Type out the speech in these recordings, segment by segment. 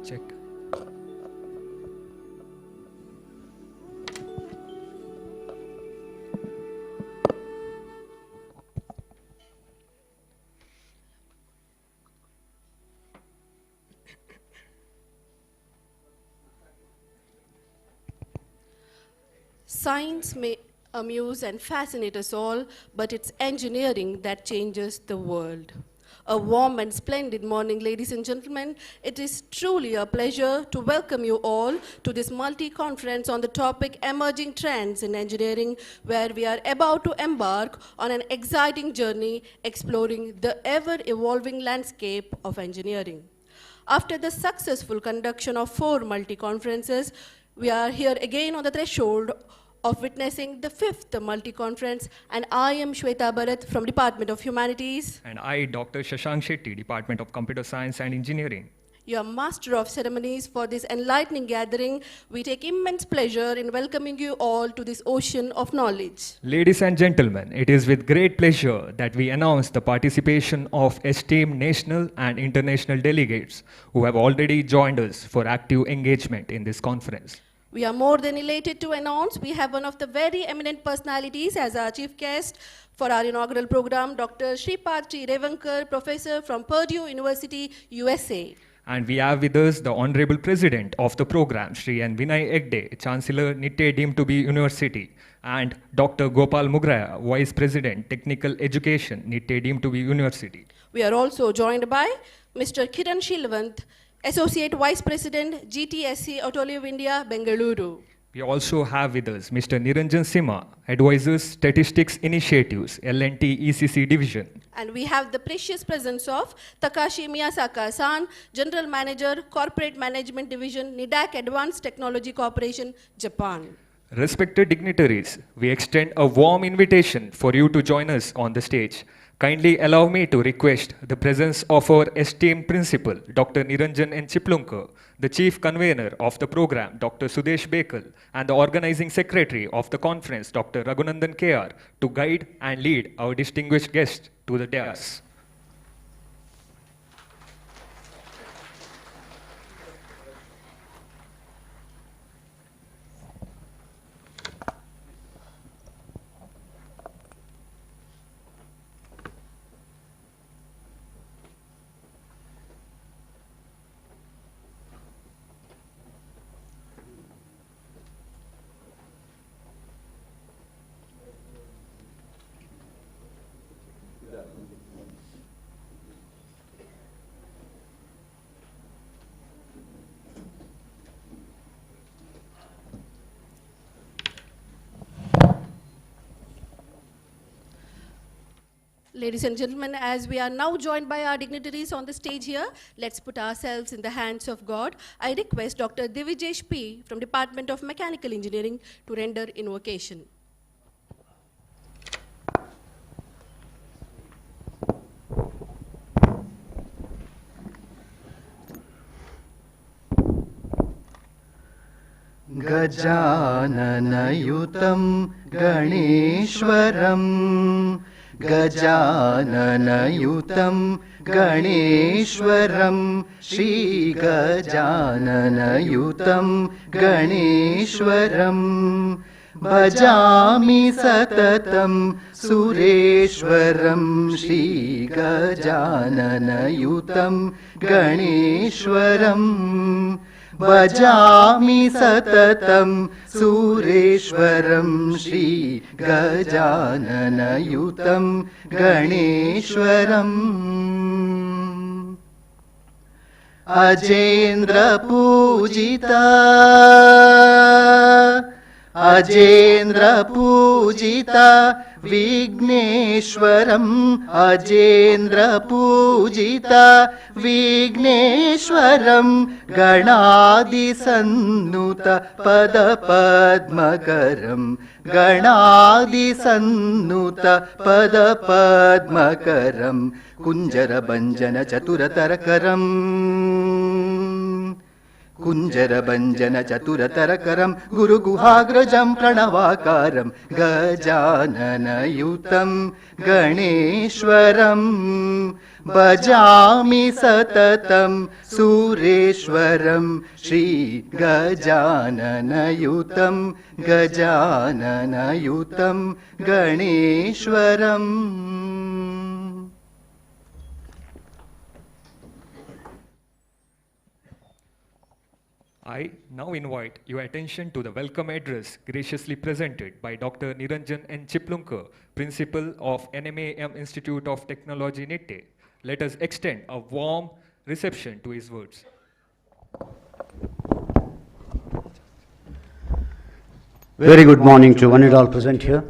Check. Science may amuse and fascinate us all, but it's engineering that changes the world. A warm and splendid morning, ladies and gentlemen. It is truly a pleasure to welcome you all to this multi-conference on the topic Emerging Trends in Engineering, where we are about to embark on an exciting journey exploring the ever-evolving landscape of engineering. After the successful conduction of 4 multi-conferences, we are here again on the threshold of witnessing the 5th multi-conference, and I am Shweta Bharat from Department of Humanities. And I, Dr. Shashank Shetty, Department of Computer Science and Engineering. Your master of ceremonies for this enlightening gathering. We take immense pleasure in welcoming you all to this ocean of knowledge. Ladies and gentlemen, it is with great pleasure that we announce the participation of esteemed national and international delegates who have already joined us for active engagement in this conference. We are more than elated to announce we have one of the very eminent personalities as our chief guest for our inaugural program, Dr. Shripad T. Revankar, professor from Purdue University, USA. And we have with us the Honorable President of the program, Shri N. Vinay Egde, Chancellor, Nitte deemed to be University, and Dr. Gopal Mugraya, Vice President, Technical Education, Nitte deemed to be University. We are also joined by Mr. Kiran Shilwant, Associate Vice President, GTSC Autoliv India, Bengaluru. We also have with us Mr. Niranjan Sima, Advisors Statistics Initiatives, L&T ECC Division. And we have the precious presence of Takashi Miyasaka-san, General Manager, Corporate Management Division, NIDAC Advanced Technology Corporation, Japan. Respected dignitaries, we extend a warm invitation for you to join us on the stage. Kindly allow me to request the presence of our esteemed principal, Dr. Niranjan N. Chiplunkar, the chief convener of the program, Dr. Sudesh Bekal, and the organizing secretary of the conference, Dr. Raghunandan K.R., to guide and lead our distinguished guests to the dais. Ladies and gentlemen, as we are now joined by our dignitaries on the stage here, let's put ourselves in the hands of God. I request Dr. Divijesh P. from Department of Mechanical Engineering to render invocation. Gajananayutam Ganeshwaram Gajananayutam Ganeshwaram Shri Gajananayutam Ganeshwaram Bhajami Satatam Sureshwaram Shri Gajananayutam Ganeshwaram Bhajami Satatam Sureshwaram Shri Gajananayutam Ganeshwaram Ajendra Pujita Ajendra Pujita Vigneshwaram Ajendra Pujita Vigneshwaram Ganadi Sannuta Pada Padmakaram Ganadi Sannuta Pada Padmakaram Kunjara Banjana Chaturataram कुञ्जरभञ्जन चतुरतरकरं गुरुगुहाग्रजं प्रणवाकारं गजाननयुतं गणेश्वरं भजामि सततं सुरेश्वरं श्रीगजाननयुतं गजाननयुतं गणेश्वरम्. I now invite your attention to the welcome address graciously presented by Dr. Niranjan N. Chiplunkar, Principal of NMAM Institute of Technology, NITTE. Let us extend a warm reception to his words. Very good morning to one and all present here.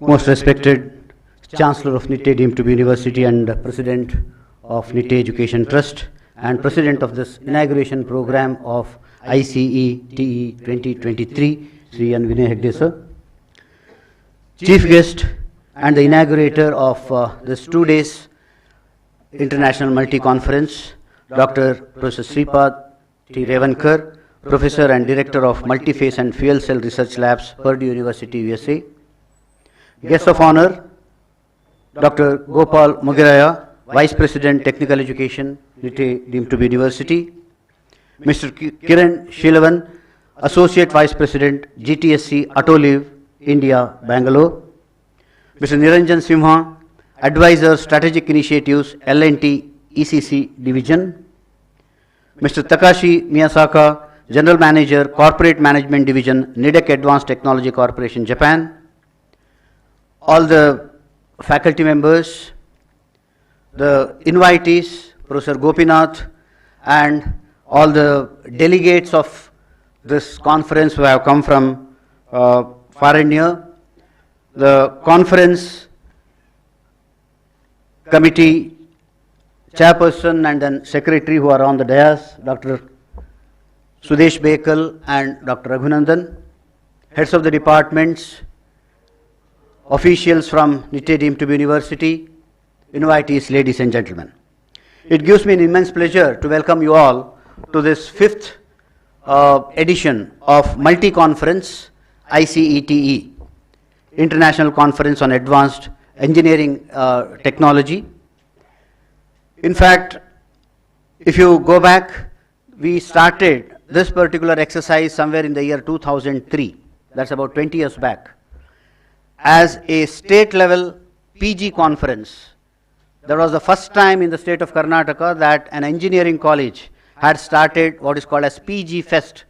Most respected Chancellor of NITTE deemed to be University and President of NITTE Education Trust and President of this inauguration program of ICETE-2023, Sri N. Vinay Hegde sir. Chief guest and the inaugurator of this 2 days International Multi-Conference, Dr. Professor Sripad T. Revankar, Professor and Director of Multiphase and Fuel Cell Research Labs, Purdue University, USA. Guest of honor, Dr. Gopal Mugiraya, Vice President Technical Education, NITTE deemed to be University. Mr. Kiran Shilavan, Associate Vice President, GTSC Autoliv, India, Bangalore. Mr. Niranjan Simha, Advisor Strategic Initiatives, L&T ECC Division. Mr. Takashi Miyasaka, General Manager, Corporate Management Division, NIDEC Advanced Technology Corporation, Japan. All the faculty members, the invitees, Professor Gopinath, and all the delegates of this conference who have come from far and near, the conference committee chairperson and then secretary who are on the dais, Dr. Sudesh Bekal and Dr. Raghunandan, heads of the departments, officials from NITTE deemed to be University, invitees, ladies and gentlemen. It gives me an immense pleasure to welcome you all to this 5th edition of Multi-Conference ICETE, International Conference on Advanced Engineering Technology. In fact, if you go back, we started this particular exercise somewhere in the year 2003, that's about 20 years back, as a state level PG conference. That was the first time in the state of Karnataka that an engineering college had started what is called as PG Fest,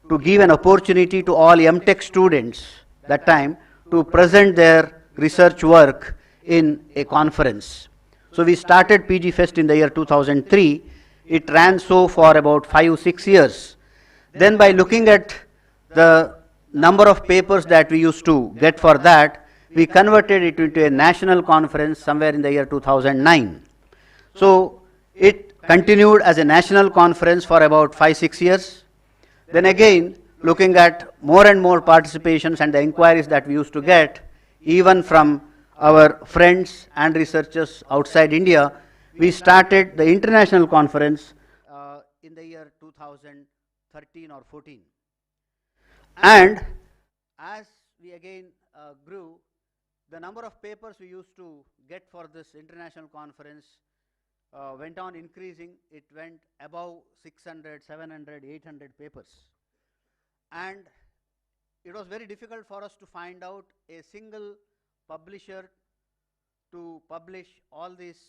to give an opportunity to all MTech students that time to present their research work in a conference. So we started PG Fest in the year 2003. It ran so for about 5-6 years. Then by looking at the number of papers that we used to get for that, we converted it into a national conference somewhere in the year 2009. So it continued as a national conference for about 5-6 years. Then again, looking at more and more participations and the inquiries that we used to get, even from our friends and researchers outside India, we started the international conference in the year 2013 or 14. And as we again grew, the number of papers we used to get for this international conference went on increasing. It went above 600, 700, 800 papers. And it was very difficult for us to find out a single publisher to publish all these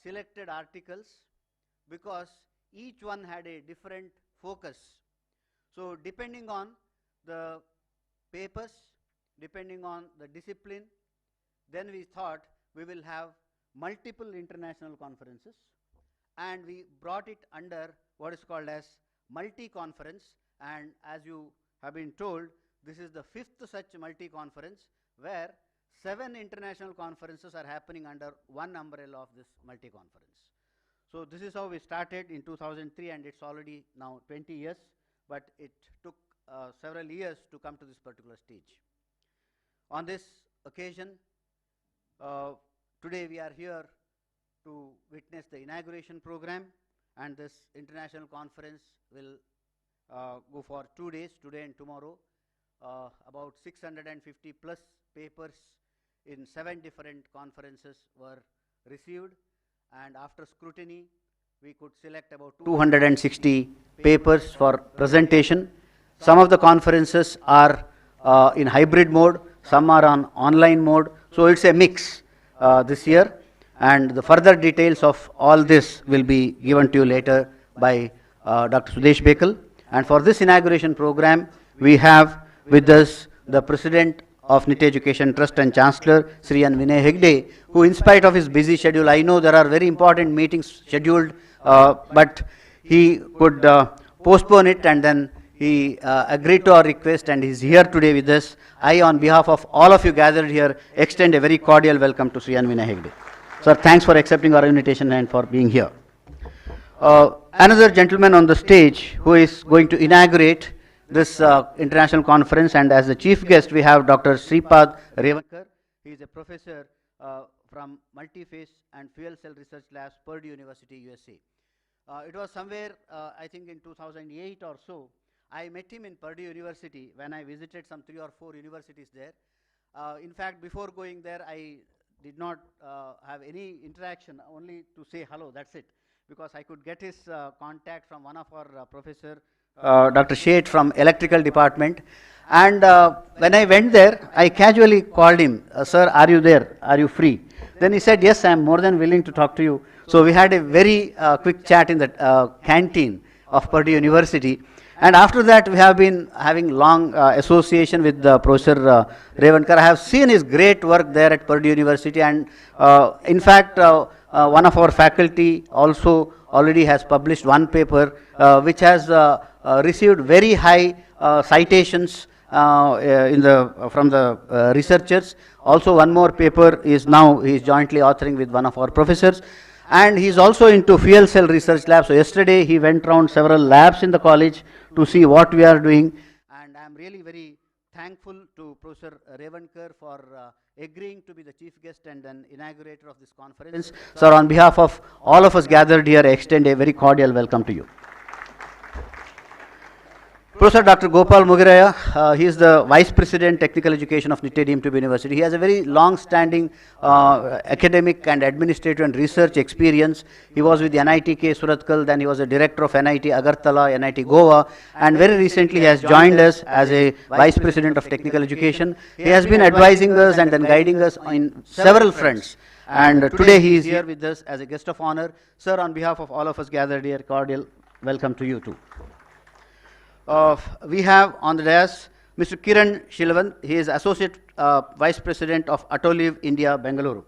selected articles, because each one had a different focus. So depending on the papers, depending on the discipline, then we thought we will have multiple international conferences, and we brought it under what is called as multi-conference. And as you have been told, this is the 5th such multi-conference, where 7 international conferences are happening under one umbrella of this multi-conference. So this is how we started in 2003, and it's already now 20 years, but it took several years to come to this particular stage. On this occasion, today we are here to witness the inauguration program, and this international conference will go for 2 days, today and tomorrow. About 650 plus papers in 7 different conferences were received, and after scrutiny we could select about 260 papers for presentation. Some of the conferences are in hybrid mode, some are on online mode, so it's a mix this year, and the further details of all this will be given to you later by Dr. Sudesh Bekal. And for this inauguration program, we have with us the President of NIT Education Trust and Chancellor, Sri N. Vinay Hegde, who in spite of his busy schedule, I know there are very important meetings scheduled, but he could postpone it, and then he agreed to our request and is here today with us. I, on behalf of all of you gathered here, extend a very cordial welcome to Sri N. Vinay Hegde. Sir, thanks for accepting our invitation and for being here. Another gentleman on the stage who is going to inaugurate this international conference, and as the chief guest we have Dr. Sripad Revankar. He is a professor from Multi-Phase and Fuel Cell Research Labs, Purdue University, USA. It was somewhere, I think in 2008 or so, I met him in Purdue University when I visited some 3 or 4 universities there. In fact, before going there, I did not have any interaction, only to say hello, that's it, because I could get his contact from one of our professor, Dr. Shade from electrical department. And when I went there, I casually called him, sir, are you there? Are you free? Then he said, yes, I am more than willing to talk to you. So we had a very quick chat in the canteen of Purdue University. And after that, we have been having long association with Professor Revankar. I have seen his great work there at Purdue University, and in fact, one of our faculty also already has published one paper which has received very high citations from the researchers. Also, one more paper is now he is jointly authoring with one of our professors, and he is also into fuel cell research labs. So yesterday he went around several labs in the college to see what we are doing, and I am really very thankful to Professor Revankar for agreeing to be the chief guest and an inaugurator of this conference. Sir, on behalf of all of us gathered here, I extend a very cordial welcome to you. Professor Dr. Gopal Mugiraya, he is the Vice President Technical Education of NIT deemed to be University. He has a very long-standing academic and administrative and research experience. He was with the NIT K Surathkal, then he was a director of NIT Agartala, NIT Goa, and very recently he has joined us as a Vice President of Technical Education. He has been advising us and then guiding us on several fronts. And today he is here with us as a guest of honor. Sir, on behalf of all of us gathered here, cordial welcome to you too. We have on the dais Mr. Kiran Shilvan. He is Associate Vice President of Atolive India, Bengaluru.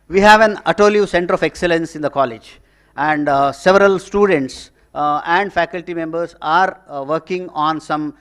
We have an Atolive Center of Excellence in the college, and several students and faculty members are working on some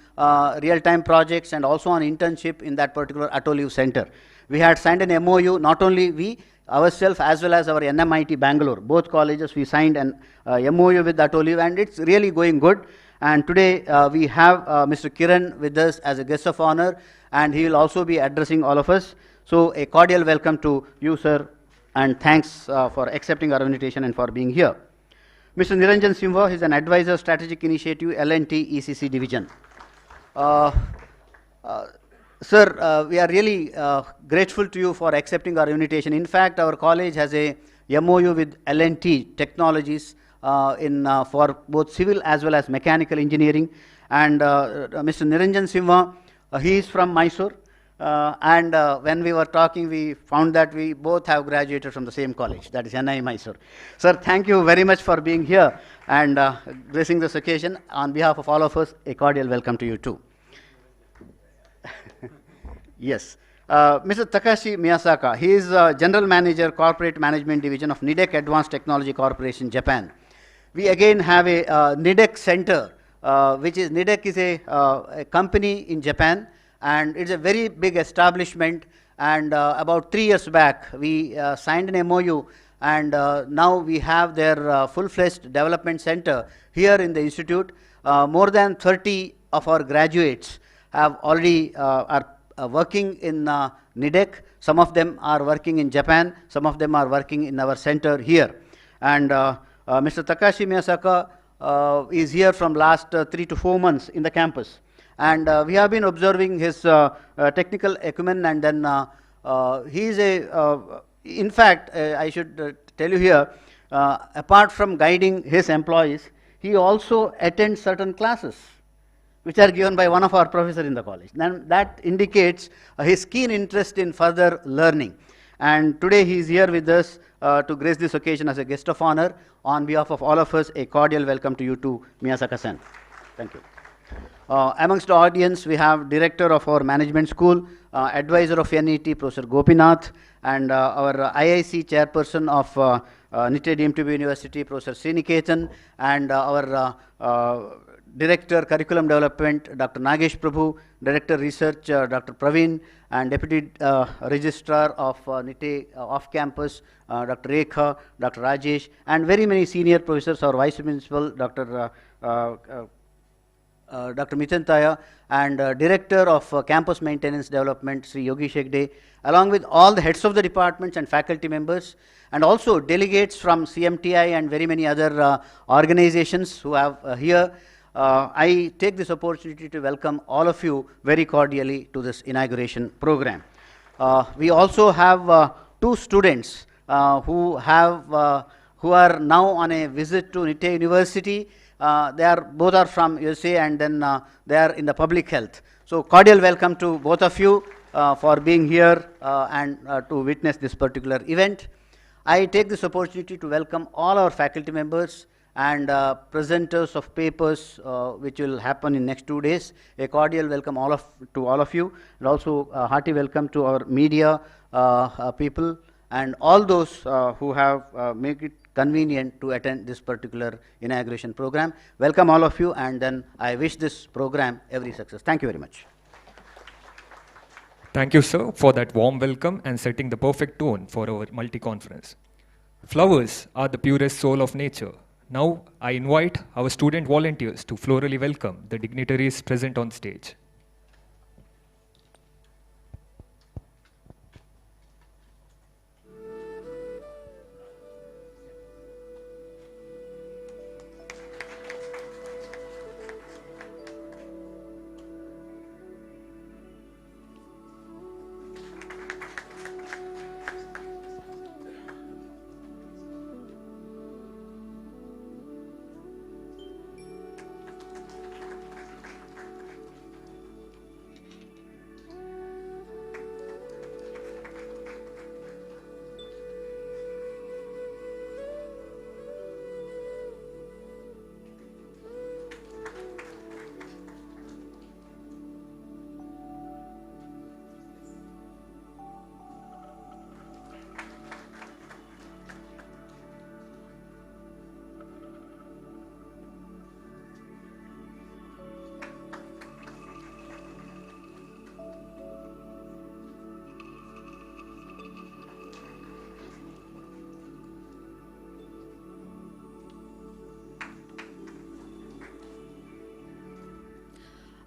real-time projects and also on internship in that particular Atolive Center. We had signed an MOU, not only we ourselves as well as our NMIT Bangalore, both colleges we signed an MOU with Atolive, and it's really going good. And today we have Mr. Kiran with us as a guest of honor, and he will also be addressing all of us. So a cordial welcome to you, sir, and thanks for accepting our invitation and for being here. Mr. Niranjan Simha is an advisor, strategic initiative, L&T ECC division. Sir, we are really grateful to you for accepting our invitation. In fact, our college has a MOU with L&T Technologies for both civil as well as mechanical engineering, and Mr. Niranjan Simha, he is from Mysore, and when we were talking, we found that we both have graduated from the same college, that is NI Mysore. Sir, thank you very much for being here and gracing this occasion. On behalf of all of us, a cordial welcome to you too. Yes. Mr. Takashi Miyasaka, he is General Manager, Corporate Management Division of NIDEC Advanced Technology Corporation, Japan. We again have a NIDEC Center, which is, NIDEC is a company in Japan, and it's a very big establishment, and about 3 years back, we signed an MOU, and now we have their full-fledged development center here in the institute. More than 30 of our graduates have already are working in NIDEC. Some of them are working in Japan, some of them are working in our center here. And Mr. Takashi Miyasaka is here from last 3 to 4 months in the campus. And we have been observing his technical acumen, and then he is in fact, I should tell you here, apart from guiding his employees, he also attends certain classes which are given by one of our professors in the college. Then that indicates his keen interest in further learning. And today he is here with us to grace this occasion as a guest of honor. On behalf of all of us, a cordial welcome to you too, Miyasaka-san. Thank you. Amongst the audience, we have director of our management school, advisor of NET, Professor Gopinath, and our IIC chairperson of NITE deemed to be University, Professor Sriniketan, and our Director Curriculum Development, Dr. Nagesh Prabhu, Director Research, Dr. Praveen, and Deputy Registrar of NITE off-campus, Dr. Rekha, Dr. Rajesh, and very many senior professors, our Vice Principal, Dr. Michantaya, and Director of Campus Maintenance Development, Sri Yogi Shegde, along with all the heads of the departments and faculty members, and also delegates from CMTI and very many other organizations who have here. I take this opportunity to welcome all of you very cordially to this inauguration program. We also have 2 students who are now on a visit to NITE University. Both are from USA, and then they are in the public health. So cordial welcome to both of you for being here and to witness this particular event. I take this opportunity to welcome all our faculty members and presenters of papers which will happen in next 2 days. A cordial welcome to all of you, and also a hearty welcome to our media people and all those who have made it convenient to attend this particular inauguration program. Welcome all of you, and then I wish this program every success. Thank you very much. Thank you, sir, for that warm welcome and setting the perfect tone for our multi-conference. Flowers are the purest soul of nature. Now, I invite our student volunteers to florally welcome the dignitaries present on stage.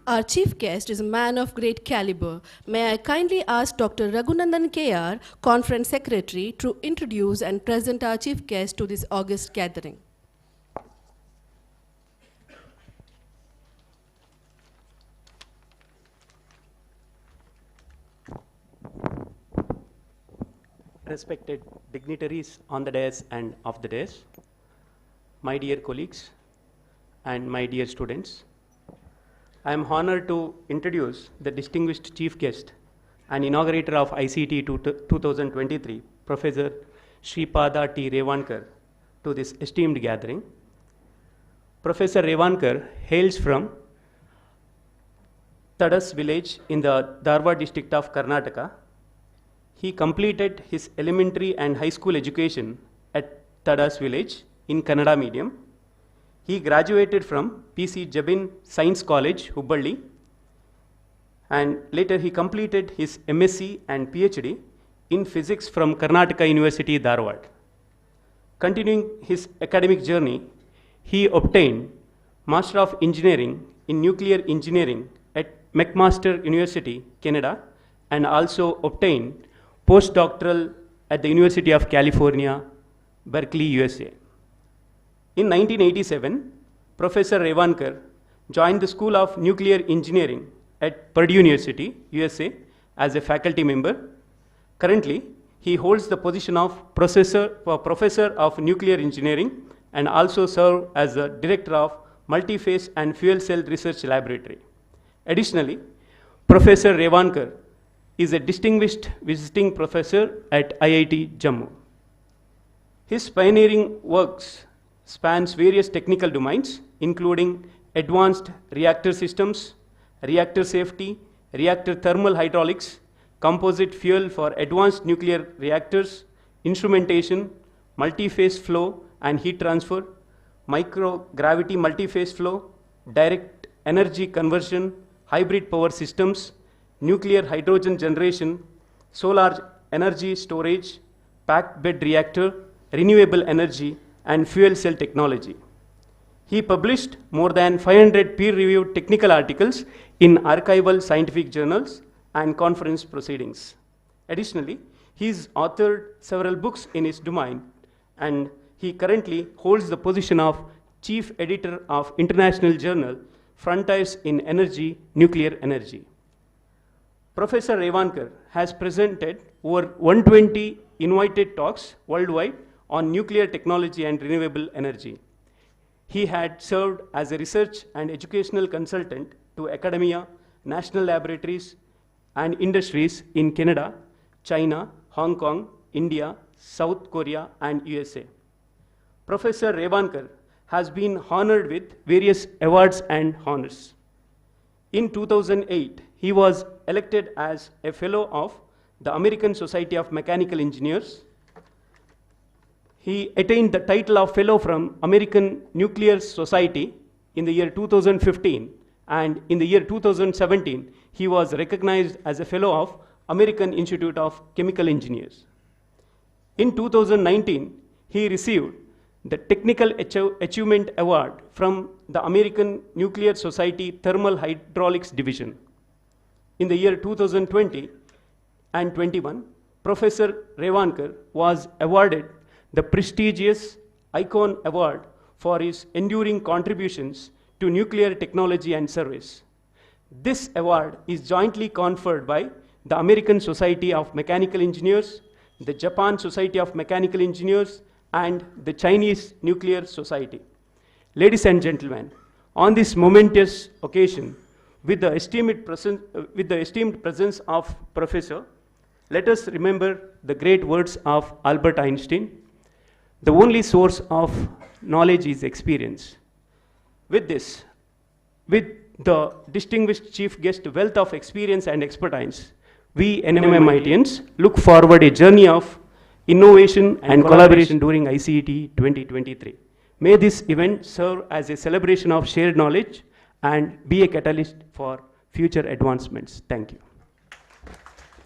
Our chief guest is a man of great caliber. May I kindly ask Dr. Raghunandan KR, Conference Secretary, to introduce and present our chief guest to this august gathering. Respected dignitaries on the dais and off the dais, my dear colleagues and my dear students, I am honored to introduce the distinguished chief guest and inaugurator of ICETE 2023, Professor Sripada T. Revankar, to this esteemed gathering. Professor Revankar hails from Tadas village in the Dharwad district of Karnataka. He completed his elementary and high school education at Tadas village in Kannada medium. He graduated from PC Jabin Science College, Hubballi, and later he completed his MSc and PhD in physics from Karnataka University, Dharwad. Continuing his academic journey, he obtained Master of Engineering in Nuclear Engineering at McMaster University, Canada, and also obtained postdoctoral at the University of California, Berkeley, USA. In 1987, Professor Revankar joined the School of Nuclear Engineering at Purdue University, USA, as a faculty member. Currently, he holds the position of Professor of Nuclear Engineering and also serves as the Director of Multi-Phase and Fuel Cell Research Laboratory. Additionally, Professor Revankar is a distinguished visiting professor at IIT Jammu. His pioneering works spans various technical domains, including advanced reactor systems, reactor safety, reactor thermal hydraulics, composite fuel for advanced nuclear reactors, instrumentation, multi-phase flow and heat transfer, microgravity multi-phase flow, direct energy conversion, hybrid power systems, nuclear hydrogen generation, solar energy storage, packed bed reactor, renewable energy, and fuel cell technology. He published more than 500 peer-reviewed technical articles in archival scientific journals and conference proceedings. Additionally, he's authored several books in his domain, and he currently holds the position of Chief Editor of international journal Frontiers in Energy, Nuclear Energy. Professor Revankar has presented over 120 invited talks worldwide on nuclear technology and renewable energy. He had served as a research and educational consultant to academia, national laboratories, and industries in Canada, China, Hong Kong, India, South Korea, and USA. Professor Revankar has been honored with various awards and honors. In 2008, he was elected as a fellow of the American Society of Mechanical Engineers. He attained the title of fellow from American Nuclear Society in the year 2015, and in the year 2017, he was recognized as a fellow of American Institute of Chemical Engineers. In 2019, he received the Technical Achievement Award from the American Nuclear Society Thermal Hydraulics Division. In the year 2020 and 21, Professor Revankar was awarded the prestigious Icon Award for his enduring contributions to nuclear technology and service. This award is jointly conferred by the American Society of Mechanical Engineers, the Japan Society of Mechanical Engineers, and the Chinese Nuclear Society. Ladies and gentlemen, on this momentous occasion, with the esteemed presence of Professor, let us remember the great words of Albert Einstein: the only source of knowledge is experience. With this, with the distinguished chief guest wealth of experience and expertise, we NMMITians look forward a journey of innovation and collaboration during ICETE 2023. May this event serve as a celebration of shared knowledge and be a catalyst for future advancements. Thank you.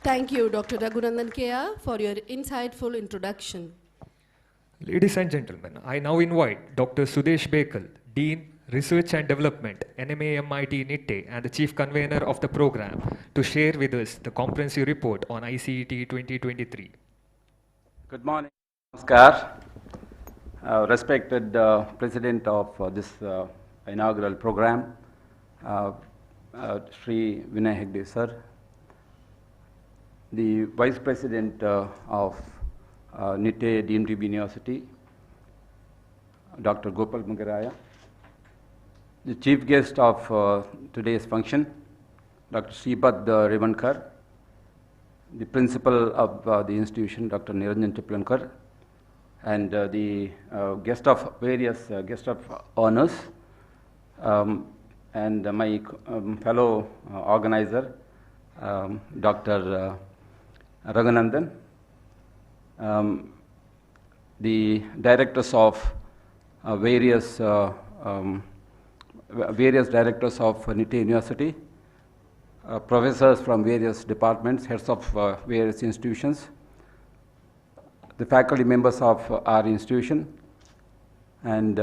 Thank you, Dr. Raghunandan K.R., for your insightful introduction. Ladies and gentlemen, I now invite Dr. Sudesh Bekal, Dean, Research and Development, NMAMIT NITTE, and the Chief Convener of the program, to share with us the comprehensive report on ICETE 2023. Good morning, Namaskar. Respected President of this inaugural program, Sri Vinay Hegde sir, the Vice President of NITTE DMTB University, Dr. Gopal Mugaraya, the Chief Guest of today's function, Dr. Sripad Revankar, the Principal of the institution, Dr. Niranjan Chiplankar, and the guest of various guest of honors, and my fellow organizer, Dr. Raghunandan, the directors of various directors of NITTE University, professors from various departments, heads of various institutions, the faculty members of our institution, and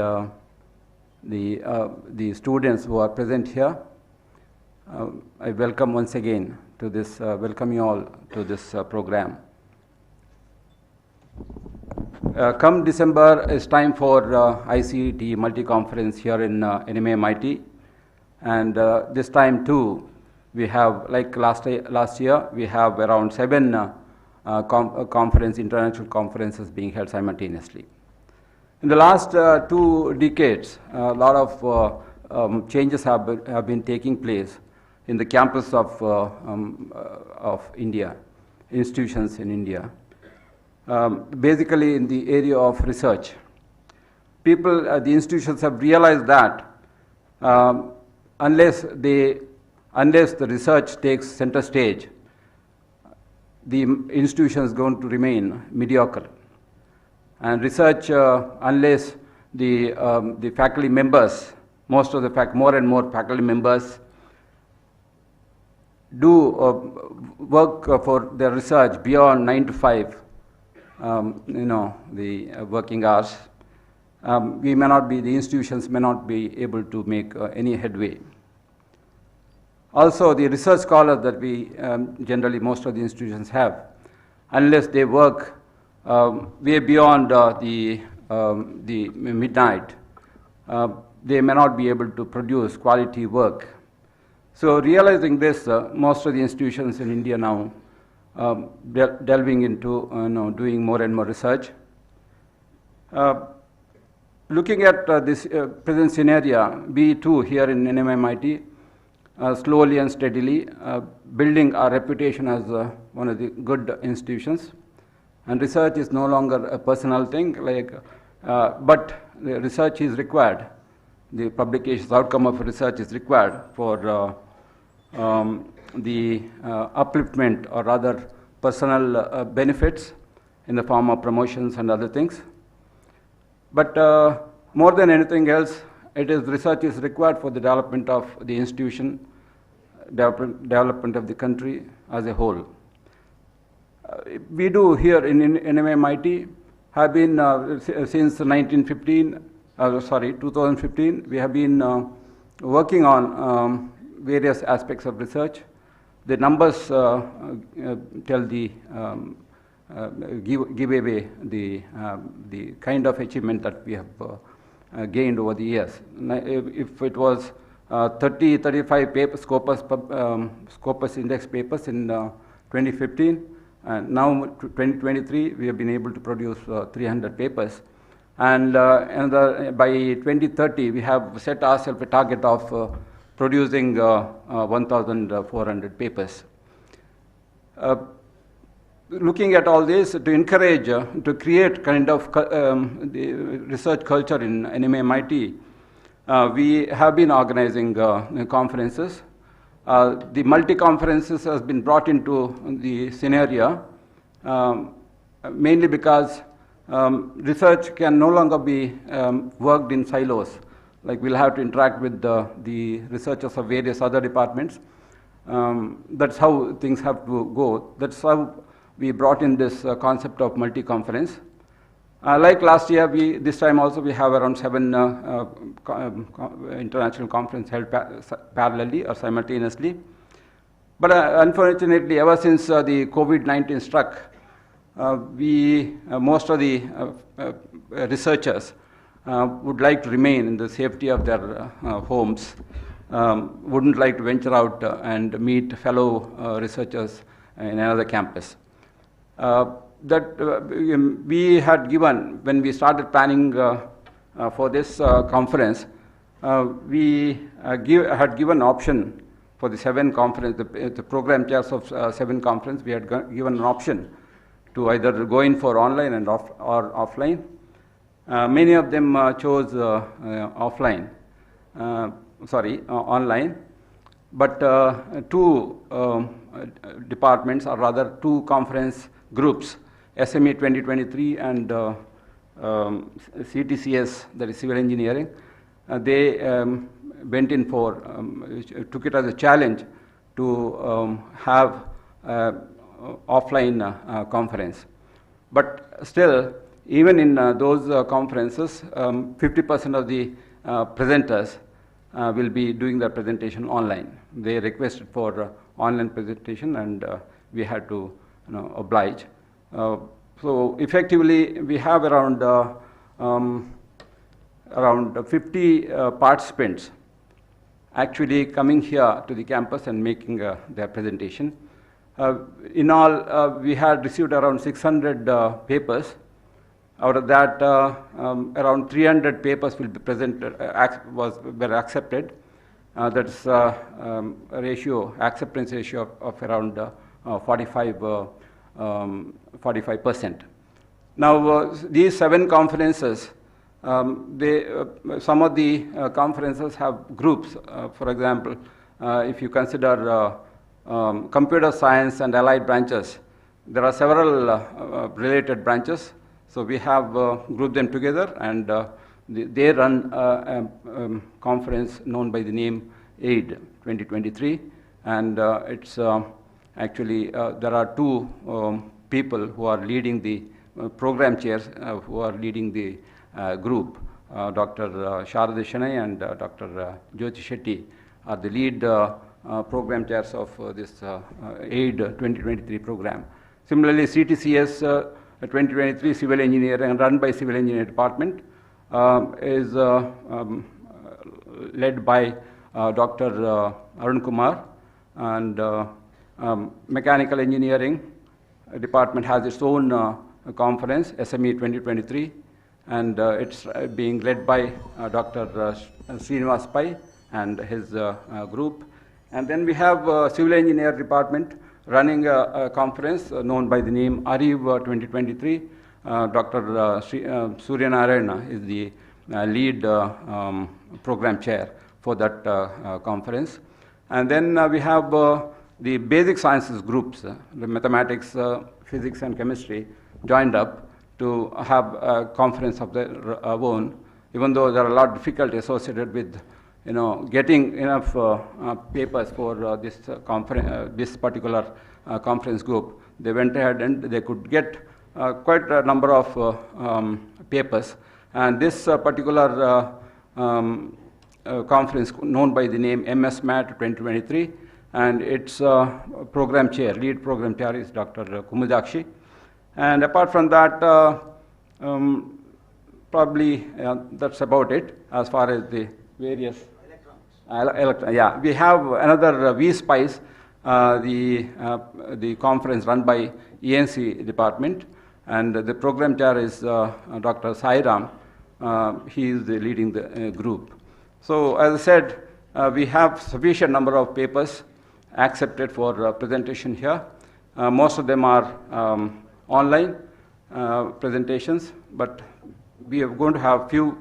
the students who are present here. I welcome once again to this, welcome you all to this program. Come December, it's time for ICETE multi-conference here in NMA-MIT. And this time too, we have, like last year, we have around 7 international conferences being held simultaneously. In the last 2 decades, a lot of changes have been taking place in the campus of India, institutions in India. Basically in the area of research. People, the institutions have realized that unless the research takes center stage, the institution is going to remain mediocre. And research, unless the faculty members, more and more faculty members do work for their research beyond 9 to 5, the working hours, the institutions may not be able to make any headway. Also, the research scholars that we generally, most of the institutions have, unless they work way beyond the midnight, they may not be able to produce quality work. So realizing this, most of the institutions in India now delving into doing more and more research. Looking at this present scenario, we too here in NMA-MIT, slowly and steadily building our reputation as one of the good institutions. And research is no longer a personal thing, but the research is required. The publication's outcome of research is required for the upliftment or rather personal benefits in the form of promotions and other things. But more than anything else, research is required for the development of the institution, development of the country as a whole. We do here in NMA-MIT have been since 2015, we have been working on various aspects of research. The numbers tell the give away the kind of achievement that we have gained over the years. If it was 35 papers, Scopus index papers in 2015, and now 2023 we have been able to produce 300 papers. And by 2030 we have set ourselves a target of producing 1,400 papers. Looking at all this, to encourage, to create kind of the research culture in NMA-MIT, we have been organizing conferences. The multi-conferences has been brought into the scenario mainly because research can no longer be worked in silos. Like we'll have to interact with the researchers of various other departments. That's how things have to go. That's how we brought in this concept of multi-conference. Like last year, this time also we have around 7 international conferences held parallelly or simultaneously. But unfortunately, ever since the COVID-19 struck, most of the researchers would like to remain in the safety of their homes, wouldn't like to venture out and meet fellow researchers in another campus. We had given, when we started planning for this conference, we had given option for the 7 conference, the program chairs of 7 conference, we had given an option to either go in for online and or offline. Many of them chose online, but 2 departments, or rather 2 conference groups, SME-2023 and CTCS, that is civil engineering, they went in for, took it as a challenge to have offline conference. But still, even in those conferences, 50% of the presenters will be doing their presentation online. They requested for online presentation, and we had to oblige. So effectively, we have around 50 participants actually coming here to the campus and making their presentation. In all, we had received around 600 papers. Out of that, around 300 papers will be presented, were accepted. That's a ratio, acceptance ratio of around 45%. Now, these 7 conferences, some of the conferences have groups. For example, if you consider computer science and allied branches, there are several related branches. So we have grouped them together, and they run a conference known by the name ICETE-2023, and it's actually there are 2 people who are leading the program chairs, who are leading the group. Dr. Sharada Shanai and Dr. Jyoti Shetty are the lead program chairs of this ICETE-2023 program. Similarly, CTCS 2023 Civil Engineering, run by Civil Engineering Department, is led by Dr. Arun Kumar, and Mechanical Engineering Department has its own conference, SME 2023, and it's being led by Dr. Srinivas Pai and his group. And then we have Civil Engineer Department running a conference known by the name ARIV 2023. Dr. Surya Narayana is the lead program chair for that conference. And then we have the basic sciences groups, the mathematics, physics, and chemistry joined up to have a conference of their own, even though there are a lot of difficulties associated with getting enough papers for this particular conference group. They went ahead and they could get quite a number of papers. And this particular conference, known by the name MS MAT 2023, and its program chair, lead program chair, is Dr. Kumudakshi. And apart from that, probably that's about it as far as the various yeah, we have another V-Spice, the conference run by ENC department, and the program chair is Dr. Sairam. He is leading the group. So as I said, we have sufficient number of papers accepted for presentation here. Most of them are online presentations, but we are going to have few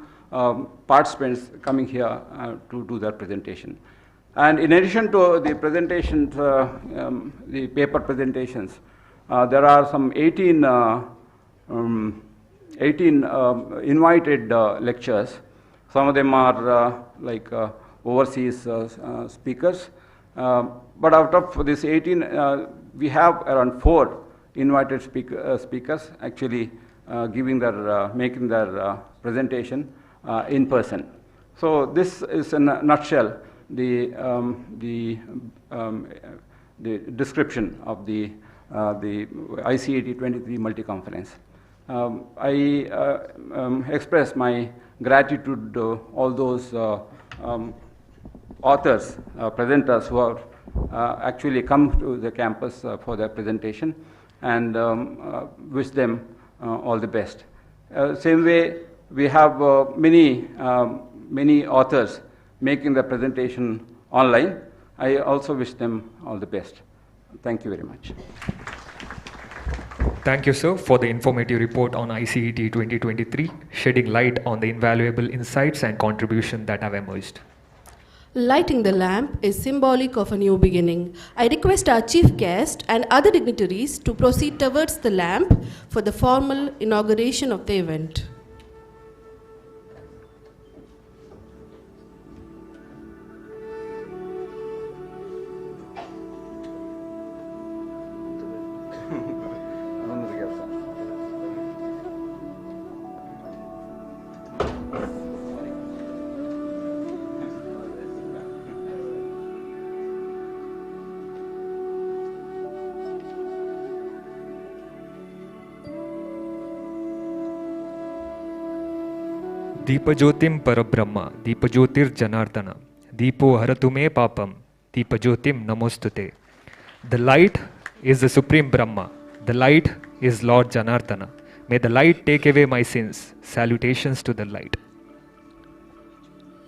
participants coming here to do their presentation. And in addition to the presentations, the paper presentations, there are some 18 invited lectures. Some of them are like overseas speakers. But out of this 18, we have around 4 invited speakers actually making their presentation in person. So this is in a nutshell the description of the ICETE-2023 multi-conference. I express my gratitude to all those authors, presenters who have actually come to the campus for their presentation, and wish them all the best. Same way, we have many authors making the presentation online. I also wish them all the best. Thank you very much. Thank you, sir, for the informative report on ICETE 2023, shedding light on the invaluable insights and contribution that have emerged. Lighting the lamp is symbolic of a new beginning. I request our chief guest and other dignitaries to proceed towards the lamp for the formal inauguration of the event. Deepajyotim Parabrahma, Deepajyotir Janardana, Deepo Haratu Me Papam, Deepajyotim Namostute. The light is the Supreme Brahma. The light is Lord Janardana. May the light take away my sins. Salutations to the light.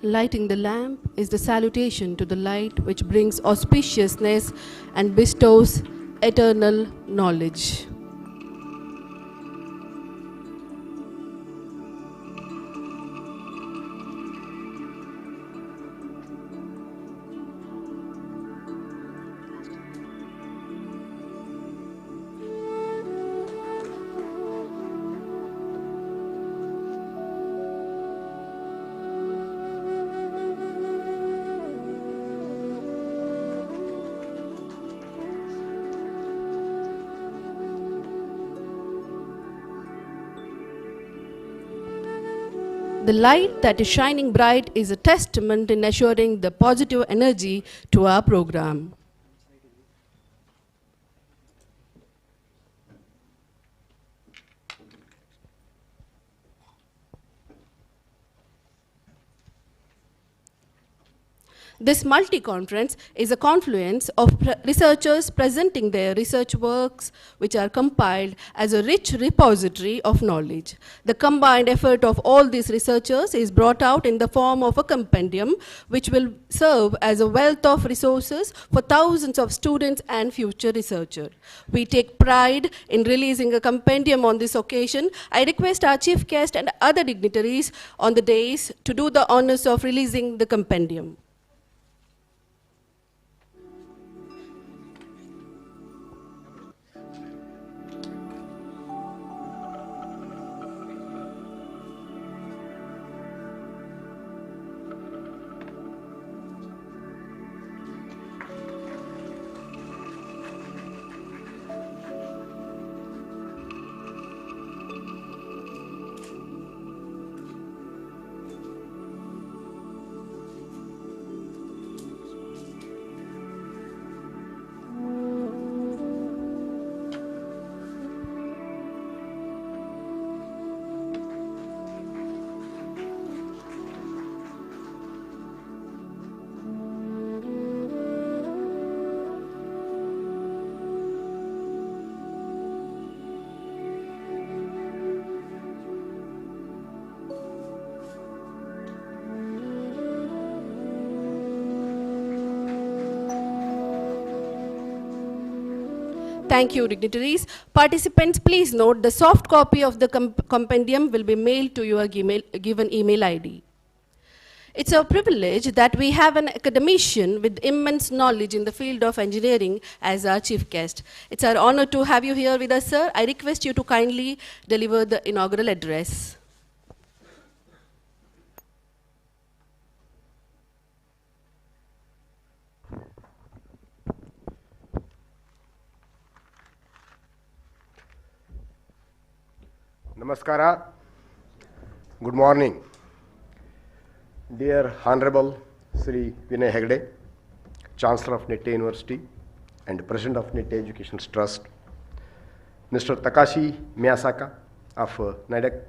Lighting the lamp is the salutation to the light which brings auspiciousness and bestows eternal knowledge. The light that is shining bright is a testament in assuring the positive energy to our program. This multi-conference is a confluence of researchers presenting their research works, which are compiled as a rich repository of knowledge. The combined effort of all these researchers is brought out in the form of a compendium, which will serve as a wealth of resources for thousands of students and future researchers. We take pride in releasing a compendium on this occasion. I request our chief guest and other dignitaries on the dais to do the honors of releasing the compendium. Thank you, dignitaries. Participants, please note the soft copy of the compendium will be mailed to your given email ID. It's a privilege that we have an academician with immense knowledge in the field of engineering as our chief guest. It's our honor to have you here with us, sir. I request you to kindly deliver the inaugural address. Namaskara. Good morning. Dear Honorable Sri Vinay Hegde, Chancellor of NITTE University and President of NITTE Education Trust, Mr. Takashi Miyasaka of NIDEC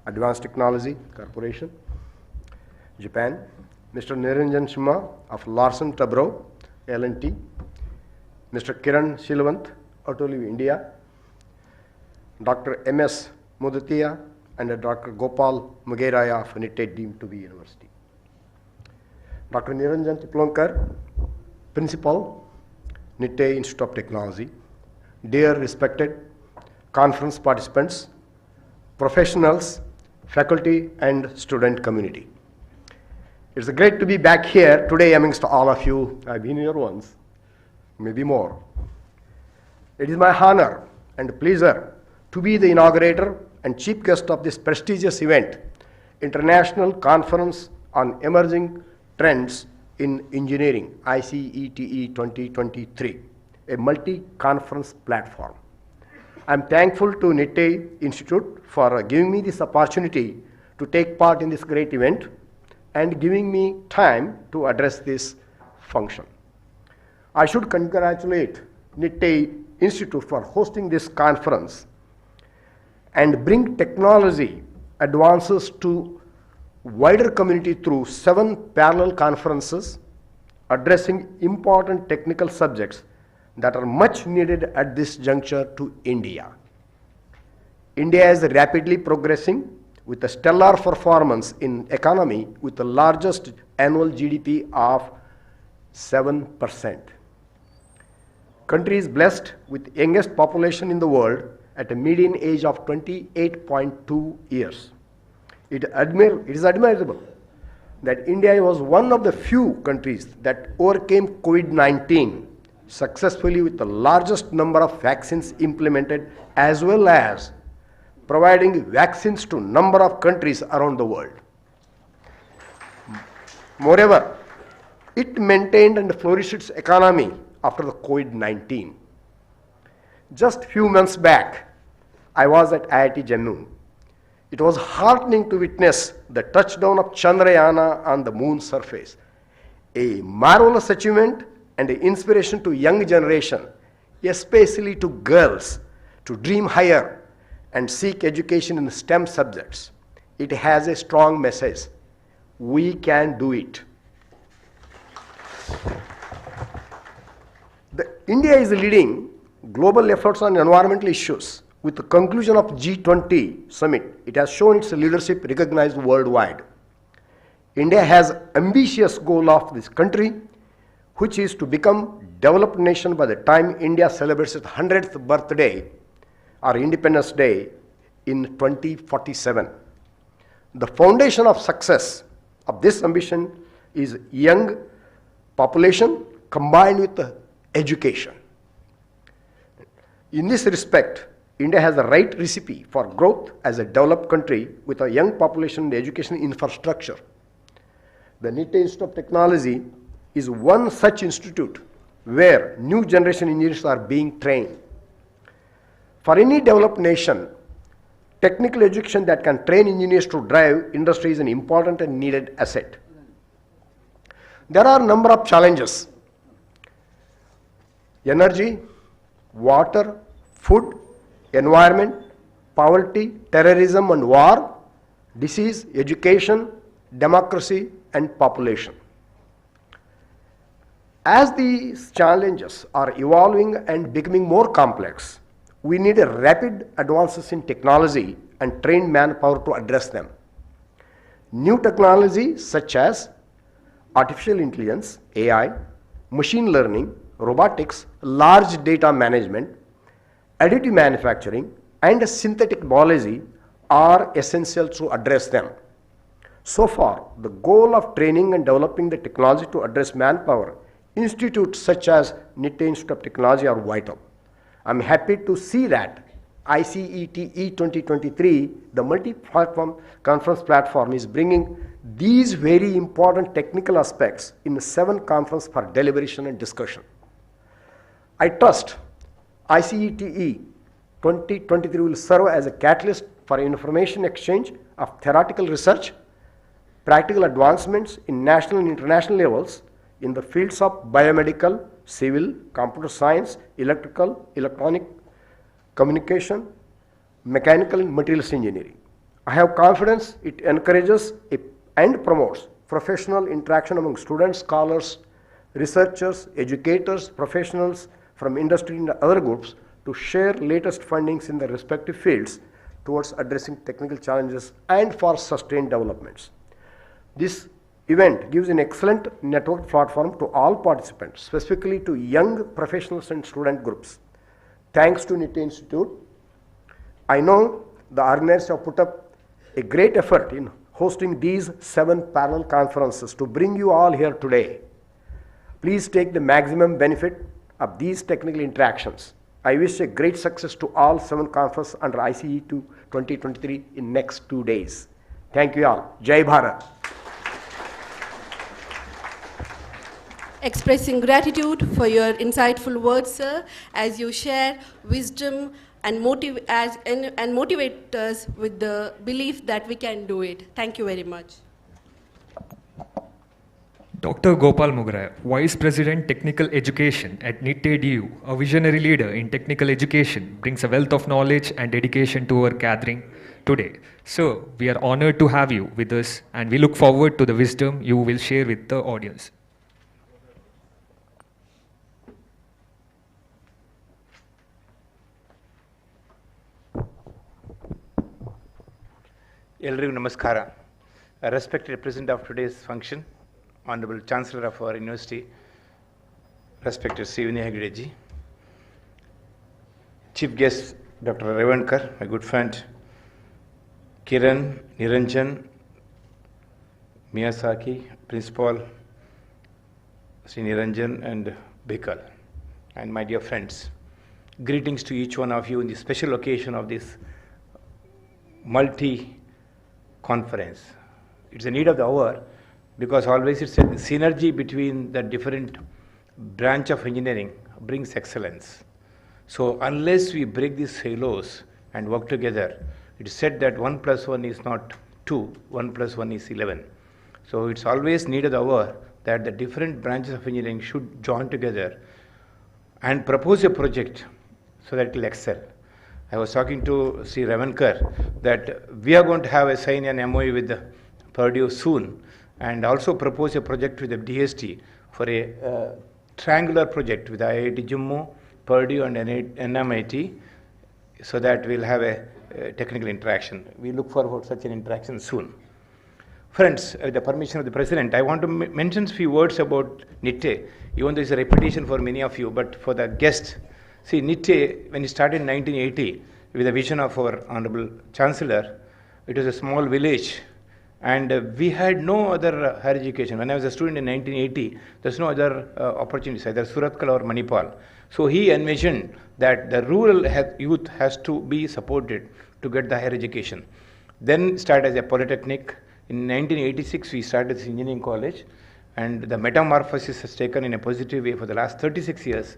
Advanced Technology Corporation, Japan, Mr. Niranjan Shima of Larsen Tabro, L&T, Mr. Kiran Shilwant, Autoliv India, Dr. M.S. Mudatia and Dr. Gopal Mugeraya of NITTE deemed to be university. Dr. Niranjan Chiplonkar, Principal, NITTE Institute of Technology. Dear respected conference participants, professionals, faculty and student community. It's great to be back here today amongst all of you. I've been here once, maybe more. It is my honor and pleasure to be the inaugurator and chief guest of this prestigious event, International Conference on Emerging Trends in Engineering, ICETE-2023, a multi-conference platform. I'm thankful to NITTE Institute for giving me this opportunity to take part in this great event and giving me time to address this function. I should congratulate NITTE Institute for hosting this conference and bring technology advances to wider community through 7 parallel conferences addressing important technical subjects that are much needed at this juncture to India. India is rapidly progressing with a stellar performance in economy with the largest annual GDP of 7%. Country is blessed with youngest population in the world at a median age of 28.2 years. It is admirable that India was one of the few countries that overcame COVID-19 successfully with the largest number of vaccines implemented, as well as providing vaccines to number of countries around the world. Moreover, it maintained and flourished its economy after the COVID-19. Just few months back, I was at IIT Jammu. It was heartening to witness the touchdown of Chandrayana on the moon surface. A marvelous achievement and an inspiration to young generation, especially to girls, to dream higher and seek education in STEM subjects. It has a strong message. We can do it. India is leading global efforts on environmental issues. With the conclusion of G20 summit, it has shown its leadership recognized worldwide. India has ambitious goal of this country, which is to become developed nation by the time India celebrates its 100th birthday or Independence Day in 2047. The foundation of success of this ambition is young population combined with education. In this respect, India has the right recipe for growth as a developed country with a young population and education infrastructure. The NITE Institute of Technology is one such institute where new generation engineers are being trained. For any developed nation, technical education that can train engineers to drive industry is an important and needed asset. There are a number of challenges: energy, water, food, environment, poverty, terrorism and war, disease, education, democracy and population. As these challenges are evolving and becoming more complex, we need a rapid advances in technology and trained manpower to address them. New technologies such as artificial intelligence, AI, machine learning, robotics, large data management, additive manufacturing and synthetic biology are essential to address them. So far, the goal of training and developing the technology to address manpower, institutes such as NITE Institute of Technology are vital. I am happy to see that ICETE-2023, the multi-platform conference platform, is bringing these very important technical aspects in 7 conferences for deliberation and discussion. I trust ICETE 2023 will serve as a catalyst for information exchange of theoretical research, practical advancements in national and international levels in the fields of biomedical, civil, computer science, electrical, electronic, communication, mechanical and materials engineering. I have confidence it encourages and promotes professional interaction among students, scholars, researchers, educators, professionals from industry and other groups to share latest findings in their respective fields towards addressing technical challenges and for sustained developments. This event gives an excellent network platform to all participants, specifically to young professionals and student groups. Thanks to NITE Institute, I know the organizers have put up a great effort in hosting these 7 parallel conferences to bring you all here today. Please take the maximum benefit of these technical interactions. I wish a great success to all 7 conferences under ICETE 2023 in next 2 days. Thank you all. Jai Bharat. Expressing gratitude for your insightful words, sir, as you share wisdom and motivate us with the belief that we can do it. Thank you very much. Dr. Gopal Mugaraya, Vice President Technical Education at NITE DU, a visionary leader in technical education, brings a wealth of knowledge and dedication to our gathering today. So, we are honored to have you with us and we look forward to the wisdom you will share with the audience. Elrigu Namaskara. A respected president of today's function, Honorable Chancellor of our University, respected Sri Vinay Hegde ji, Chief Guest Dr. Revankar, my good friend, Kiran, Niranjan, Miyazaki, Principal Sri Niranjan and Bikal, and my dear friends. Greetings to each one of you in the special occasion of this multi-conference. It's a need of the hour because always it's a synergy between the different branch of engineering brings excellence. So unless we break these silos and work together, it's said that 1 + 1 is not 2, 1 + 1 is 11. So it's always need of the hour that the different branches of engineering should join together and propose a project so that it will excel. I was talking to Sri Revankar that we are going to have a sign an MOU with Purdue soon and also propose a project with the DST for a triangular project with IIT Jammu, Purdue and NMIT so that we'll have a technical interaction. We look forward to such an interaction soon. Friends, with the permission of the President, I want to mention a few words about NITTE, even though it's a repetition for many of you, but for the guest. See, NITTE, when it started in 1980, with the vision of our Honorable Chancellor, it was a small village, and we had no other higher education. When I was a student in 1980, there's no other opportunities, either Surathkal or Manipal. So he envisioned that the rural youth has to be supported to get the higher education. Then started as a polytechnic. In 1986, we started this engineering college, and the metamorphosis has taken in a positive way for the last 36 years.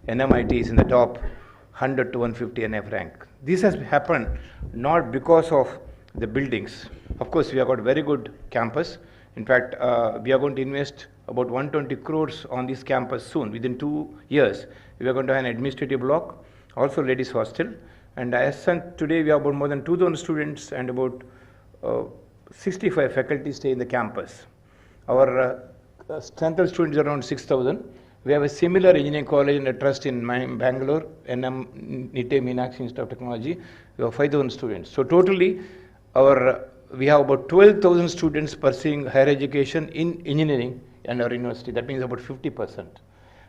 NMIT is in the top 100 to 150 NF rank. This has happened not because of the buildings. Of course, we have got very good campus. In fact, we are going to invest about 120 crores on this campus soon. Within 2 years, we are going to have an administrative block, also ladies hostel. And as today, we have about more than 2,000 students and about 65 faculty stay in the campus. Our strength of students is around 6,000. We have a similar engineering college and a trust in Bangalore, NITTE Meenakshi Institute of Technology. We have 5,000 students. So totally, we have about 12,000 students pursuing higher education in engineering in our university. That means about 50%.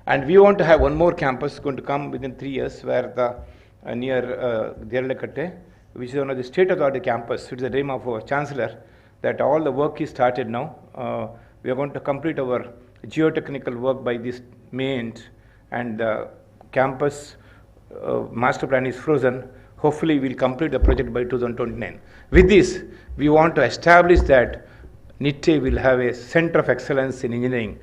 And we want to have one more campus going to come within 3 years, where the near Derlekatte, which is one of the state-of-the-art campus. It's a dream of our chancellor that all the work is started now. We are going to complete our geotechnical work by this May end, and the campus master plan is frozen. Hopefully, we'll complete the project by 2029. With this, we want to establish that NITTE will have a center of excellence in engineering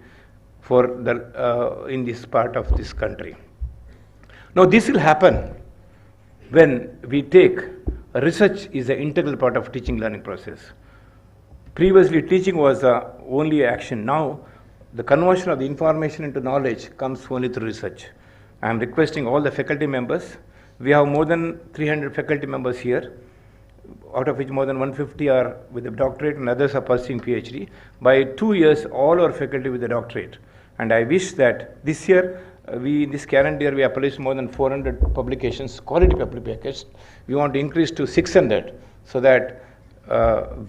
for the in this part of this country. Now, this will happen when we take research is an integral part of teaching learning process. Previously, teaching was the only action. Now, the conversion of the information into knowledge comes only through research. I am requesting all the faculty members. We have more than 300 faculty members here, out of which more than 150 are with a doctorate and others are pursuing PhD. By 2 years, all our faculty with a doctorate. And I wish that this year, in this current year, we have published more than 400 publications, quality publications. We want to increase to 600 so that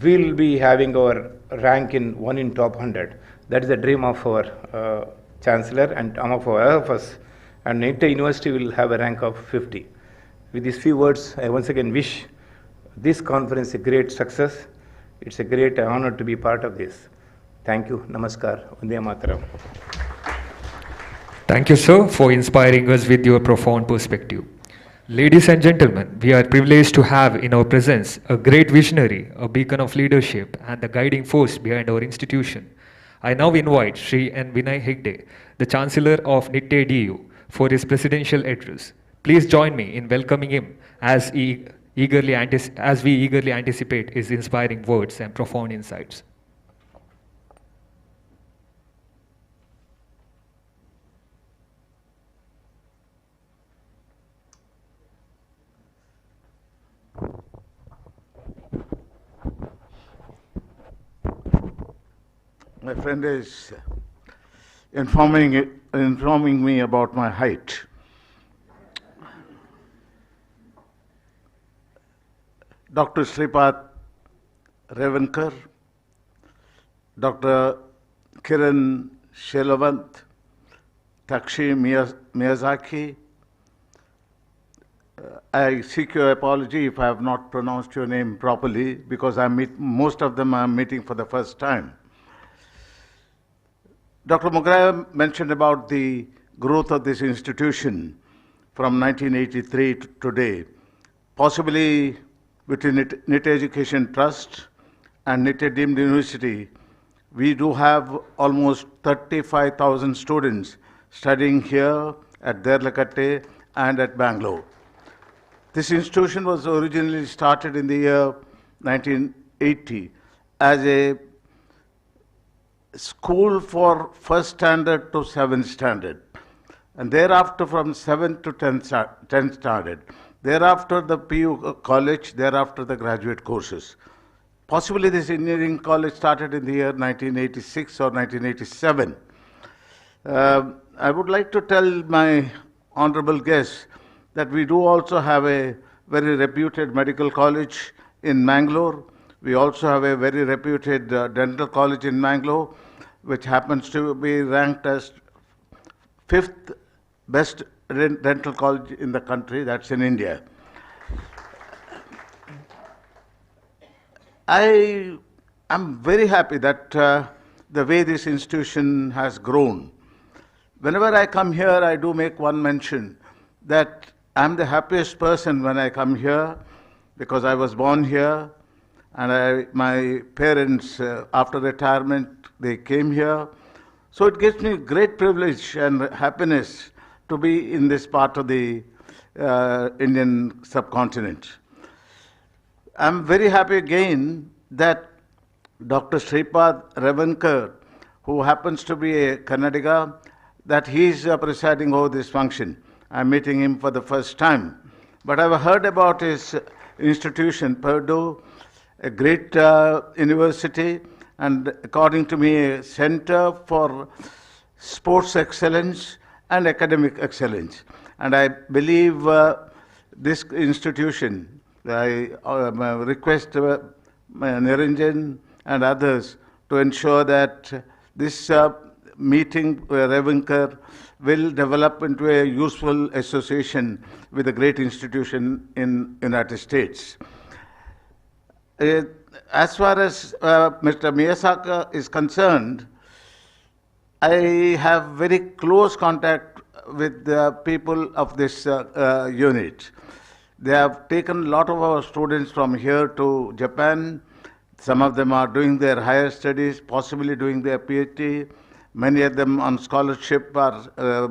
we'll be having our rank in 1 in top 100. That is the dream of our Chancellor and of us. And NITTE University will have a rank of 50. With these few words, I once again wish this conference a great success. It's a great honor to be part of this. Thank you. Namaskar. Vande Mataram. Thank you, sir, for inspiring us with your profound perspective. Ladies and gentlemen, we are privileged to have in our presence a great visionary, a beacon of leadership, and the guiding force behind our institution. I now invite Sri N. Vinay Hegde, the Chancellor of NITTE DU, for his presidential address. Please join me in welcoming him as we eagerly anticipate his inspiring words and profound insights. My friend is informing me about my height. Dr. Sripath Revankar, Dr. Kiran Shelavant, Takshi Miyazaki. I seek your apology if I have not pronounced your name properly, because most of them I'm meeting for the first time. Dr. Mugaraya mentioned about the growth of this institution from 1983 to today, possibly between NIT Education Trust and NIT Deemed University. We do have almost 35,000 students studying here at Derlakatte and at Bangalore. This institution was originally started in the year 1980 as a school for first standard to 7th standard, and thereafter from 7th to 10th standard. Thereafter the PU college, thereafter the graduate courses. Possibly this engineering college started in the year 1986 or 1987. I would like to tell my honorable guests that we do also have a very reputed medical college in Mangalore. We also have a very reputed dental college in Mangalore, which happens to be ranked as 5th best dental college in the country, that's in India. I am very happy that the way this institution has grown. Whenever I come here, I do make one mention that I'm the happiest person when I come here, because I was born here, and my parents, after retirement, they came here. So it gives me great privilege and happiness to be in this part of the Indian subcontinent. I'm very happy again that Dr. Sripath Revankar, who happens to be a Kannadiga, that he's presiding over this function. I'm meeting him for the first time. But I've heard about his institution, Purdue, a great university, and according to me, a center for sports excellence and academic excellence. And I believe this institution, I request Niranjan and others to ensure that this meeting, Revankar, will develop into a useful association with a great institution in United States. As far as Mr. Miyasaka is concerned, I have very close contact with the people of this unit. They have taken a lot of our students from here to Japan. Some of them are doing their higher studies, possibly doing their PhD. Many of them on scholarship are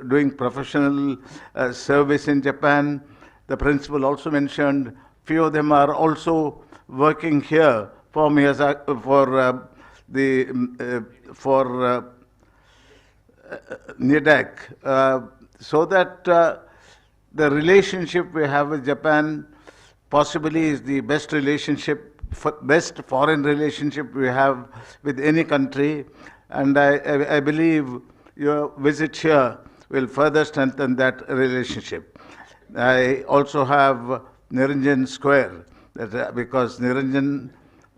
doing professional service in Japan. The principal also mentioned few of them are also working here for Miyazaki, for NIDAC, so that the relationship we have with Japan possibly is the best relationship, best foreign relationship we have with any country. And I believe your visit here will further strengthen that relationship. I also have Niranjan Square, because Niranjan,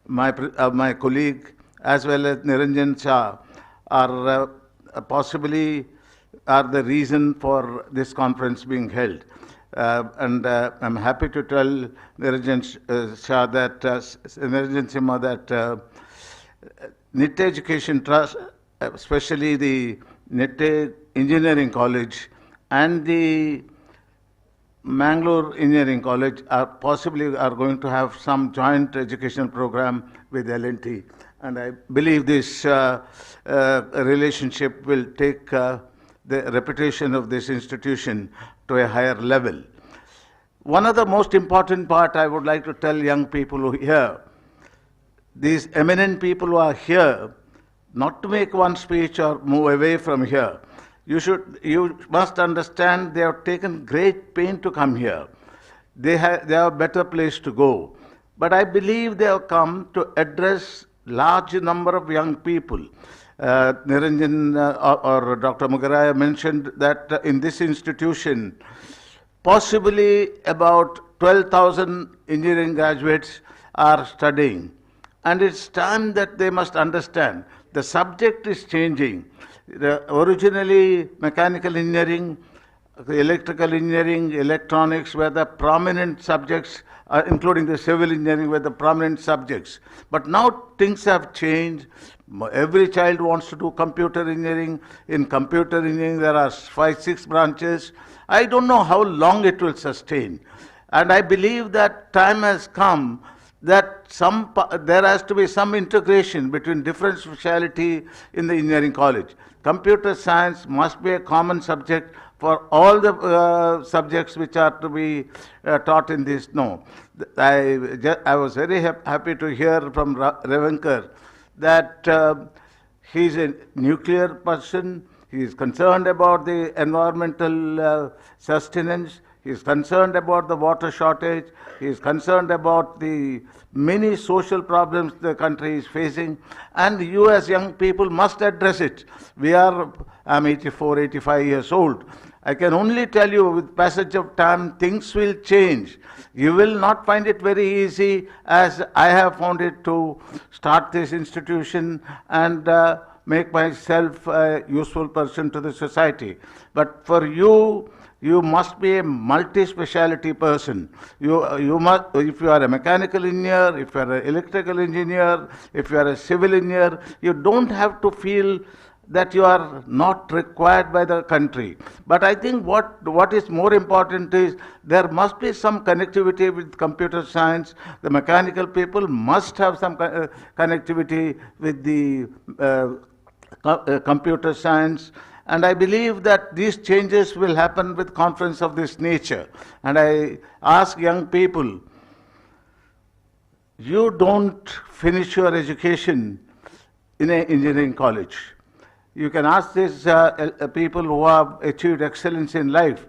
my colleague, as well as Niranjan Shah, are possibly are the reason for this conference being held. And I'm happy to tell Niranjan Shah that, Niranjan Simha, that NIT Education Trust, especially the NIT Engineering College and the Mangalore Engineering College are going to have some joint educational program with L&T. And I believe this relationship will take the reputation of this institution to a higher level. One of the most important part I would like to tell young people who are here, these eminent people who are here, not to make one speech or move away from here. You must understand they have taken great pain to come here. They have a better place to go. But I believe they have come to address large number of young people. Niranjan or Dr. Mugaraya mentioned that in this institution, possibly about 12,000 engineering graduates are studying. And it's time that they must understand the subject is changing. Originally, mechanical engineering, electrical engineering, electronics were the prominent subjects, including the civil engineering were the prominent subjects. But now things have changed. Every child wants to do computer engineering. In computer engineering, there are 5, 6 branches. I don't know how long it will sustain. And I believe that time has come that there has to be some integration between different speciality in the engineering college. Computer science must be a common subject for all the subjects which are to be taught in this. No, I was very happy to hear from Revankar that he's a nuclear person. He is concerned about the environmental sustenance. He is concerned about the water shortage. He is concerned about the many social problems the country is facing. And you as young people must address it. I'm 84, 85 years old. I can only tell you with passage of time, things will change. You will not find it very easy as I have found it to start this institution and make myself a useful person to the society. But for you, you must be a multi-speciality person. You must, if you are a mechanical engineer, if you are an electrical engineer, if you are a civil engineer, you don't have to feel that you are not required by the country. But I think what is more important is there must be some connectivity with computer science. The mechanical people must have some connectivity with the computer science. And I believe that these changes will happen with conference of this nature. And I ask young people, you don't finish your education in an engineering college. You can ask these people who have achieved excellence in life.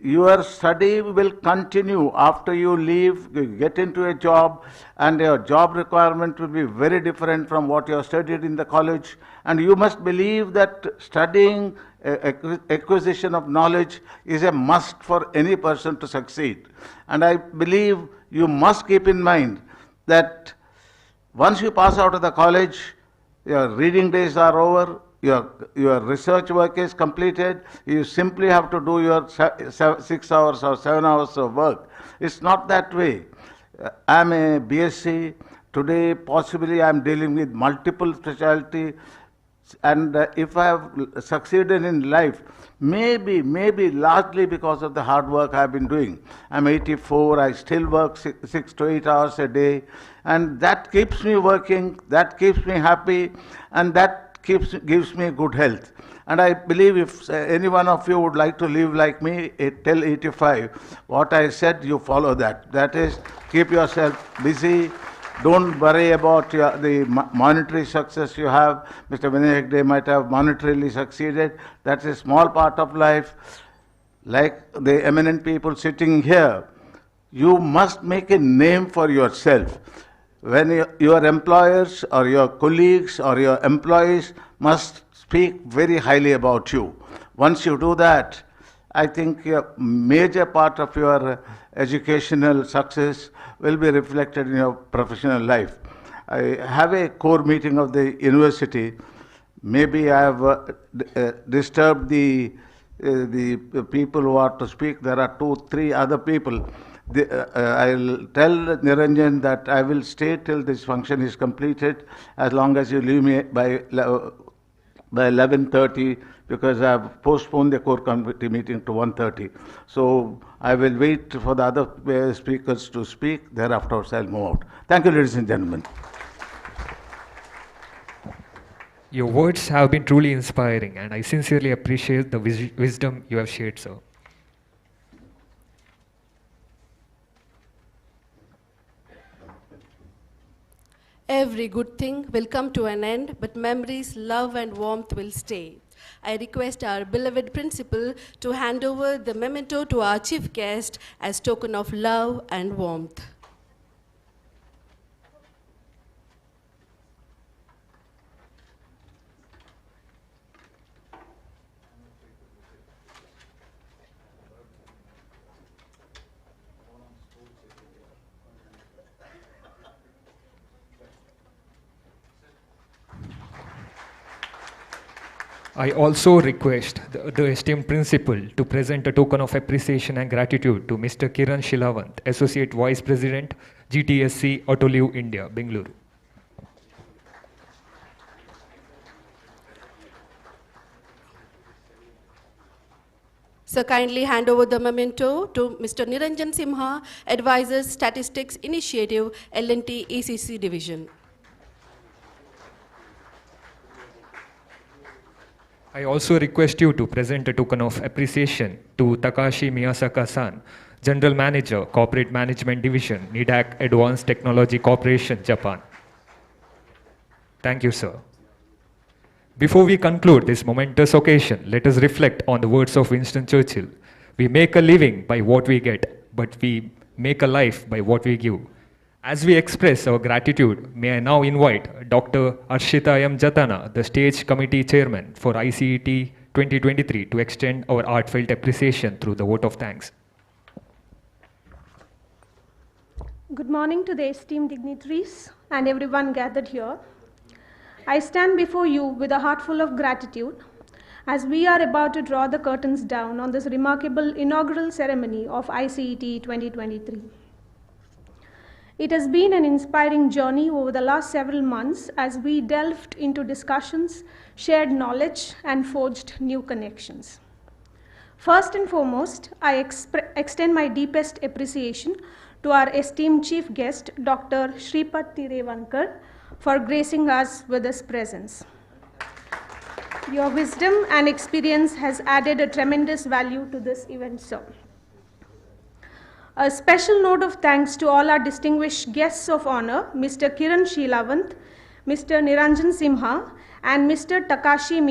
Your study will continue after you leave, you get into a job, and your job requirement will be very different from what you have studied in the college. And you must believe that studying, acquisition of knowledge is a must for any person to succeed. And I believe you must keep in mind that once you pass out of the college, your reading days are over, your research work is completed, you simply have to do your 6 hours or 7 hours of work. It's not that way. I'm a BSc. Today, possibly I'm dealing with multiple specialty. And if I have succeeded in life, maybe largely because of the hard work I've been doing. I'm 84, I still work 6 to 8 hours a day. And that keeps me working, that keeps me happy, and that gives me good health. And I believe if any one of you would like to live like me till 85, what I said, you follow that. That is, keep yourself busy. Don't worry about the monetary success you have. Mr. Vinay Hegde might have monetarily succeeded. That's a small part of life. Like the eminent people sitting here, you must make a name for yourself. When your employers or your colleagues or your employees must speak very highly about you. Once you do that, I think a major part of your educational success will be reflected in your professional life. I have a core meeting of the university. Maybe I have disturbed the people who are to speak. There are 2, 3 other people. I'll tell Niranjan that I will stay till this function is completed, as long as you leave me by 11:30, because I have postponed the core committee meeting to 1:30. So I will wait for the other speakers to speak. Thereafter, I'll move out. Thank you, ladies and gentlemen. Your words have been truly inspiring, and I sincerely appreciate the wisdom you have shared, sir. Every good thing will come to an end, but memories, love, and warmth will stay. I request our beloved principal to hand over the memento to our chief guest as token of love and warmth. I also request the esteemed principal to present a token of appreciation and gratitude to Mr. Kiran Shilavant, Associate Vice President, GTSC Autoliv India, Bengaluru. So kindly hand over the memento to Mr. Niranjan Simha, Advisors Statistics Initiative, L&T ECC Division. I also request you to present a token of appreciation to Takashi Miyasaka-san, General Manager, Corporate Management Division, NIDAC Advanced Technology Corporation, Japan. Thank you, sir. Before we conclude this momentous occasion, let us reflect on the words of Winston Churchill. We make a living by what we get, but we make a life by what we give. As we express our gratitude, may I now invite Dr. Arshita M. Jatana, the Stage Committee Chairman for ICET 2023, to extend our heartfelt appreciation through the vote of thanks. Good morning to the esteemed dignitaries and everyone gathered here. I stand before you with a heart full of gratitude as we are about to draw the curtains down on this remarkable inaugural ceremony of ICET 2023. It has been an inspiring journey over the last several months as we delved into discussions, shared knowledge, and forged new connections. First and foremost, I extend my deepest appreciation to our esteemed chief guest, Dr. Shripad Tirevankar, for gracing us with his presence. Your wisdom and experience has added a tremendous value to this event, sir. A special note of thanks to all our distinguished guests of honor, Mr. Kiran Shilavant, Mr. Niranjan Simha, and Mr. Takashi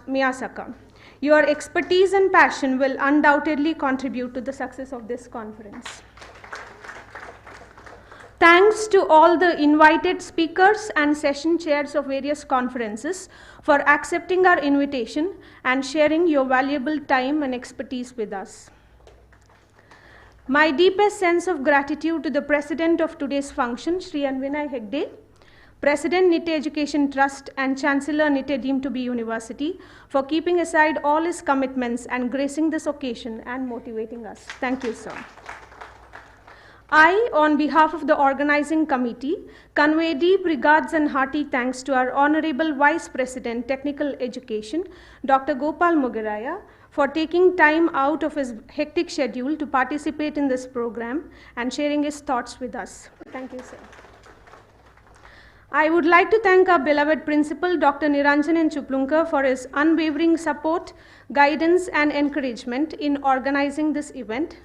Miyasaka. Your expertise and passion will undoubtedly contribute to the success of this conference. Thanks to all the invited speakers and session chairs of various conferences for accepting our invitation and sharing your valuable time and expertise with us. My deepest sense of gratitude to the president of today's function, Shri Vinay Hegde, President NITE Education Trust and Chancellor NITE deemed to be University, for keeping aside all his commitments and gracing this occasion and motivating us. Thank you, sir. I, on behalf of the organizing committee, convey deep regards and hearty thanks to our Honorable Vice President, Technical Education, Dr. Gopal Mugaraya, for taking time out of his hectic schedule to participate in this program and sharing his thoughts with us. Thank you, sir. I would like to thank our beloved principal, Dr. Niranjan N. Chiplunkar, for his unwavering support, guidance, and encouragement in organizing this event,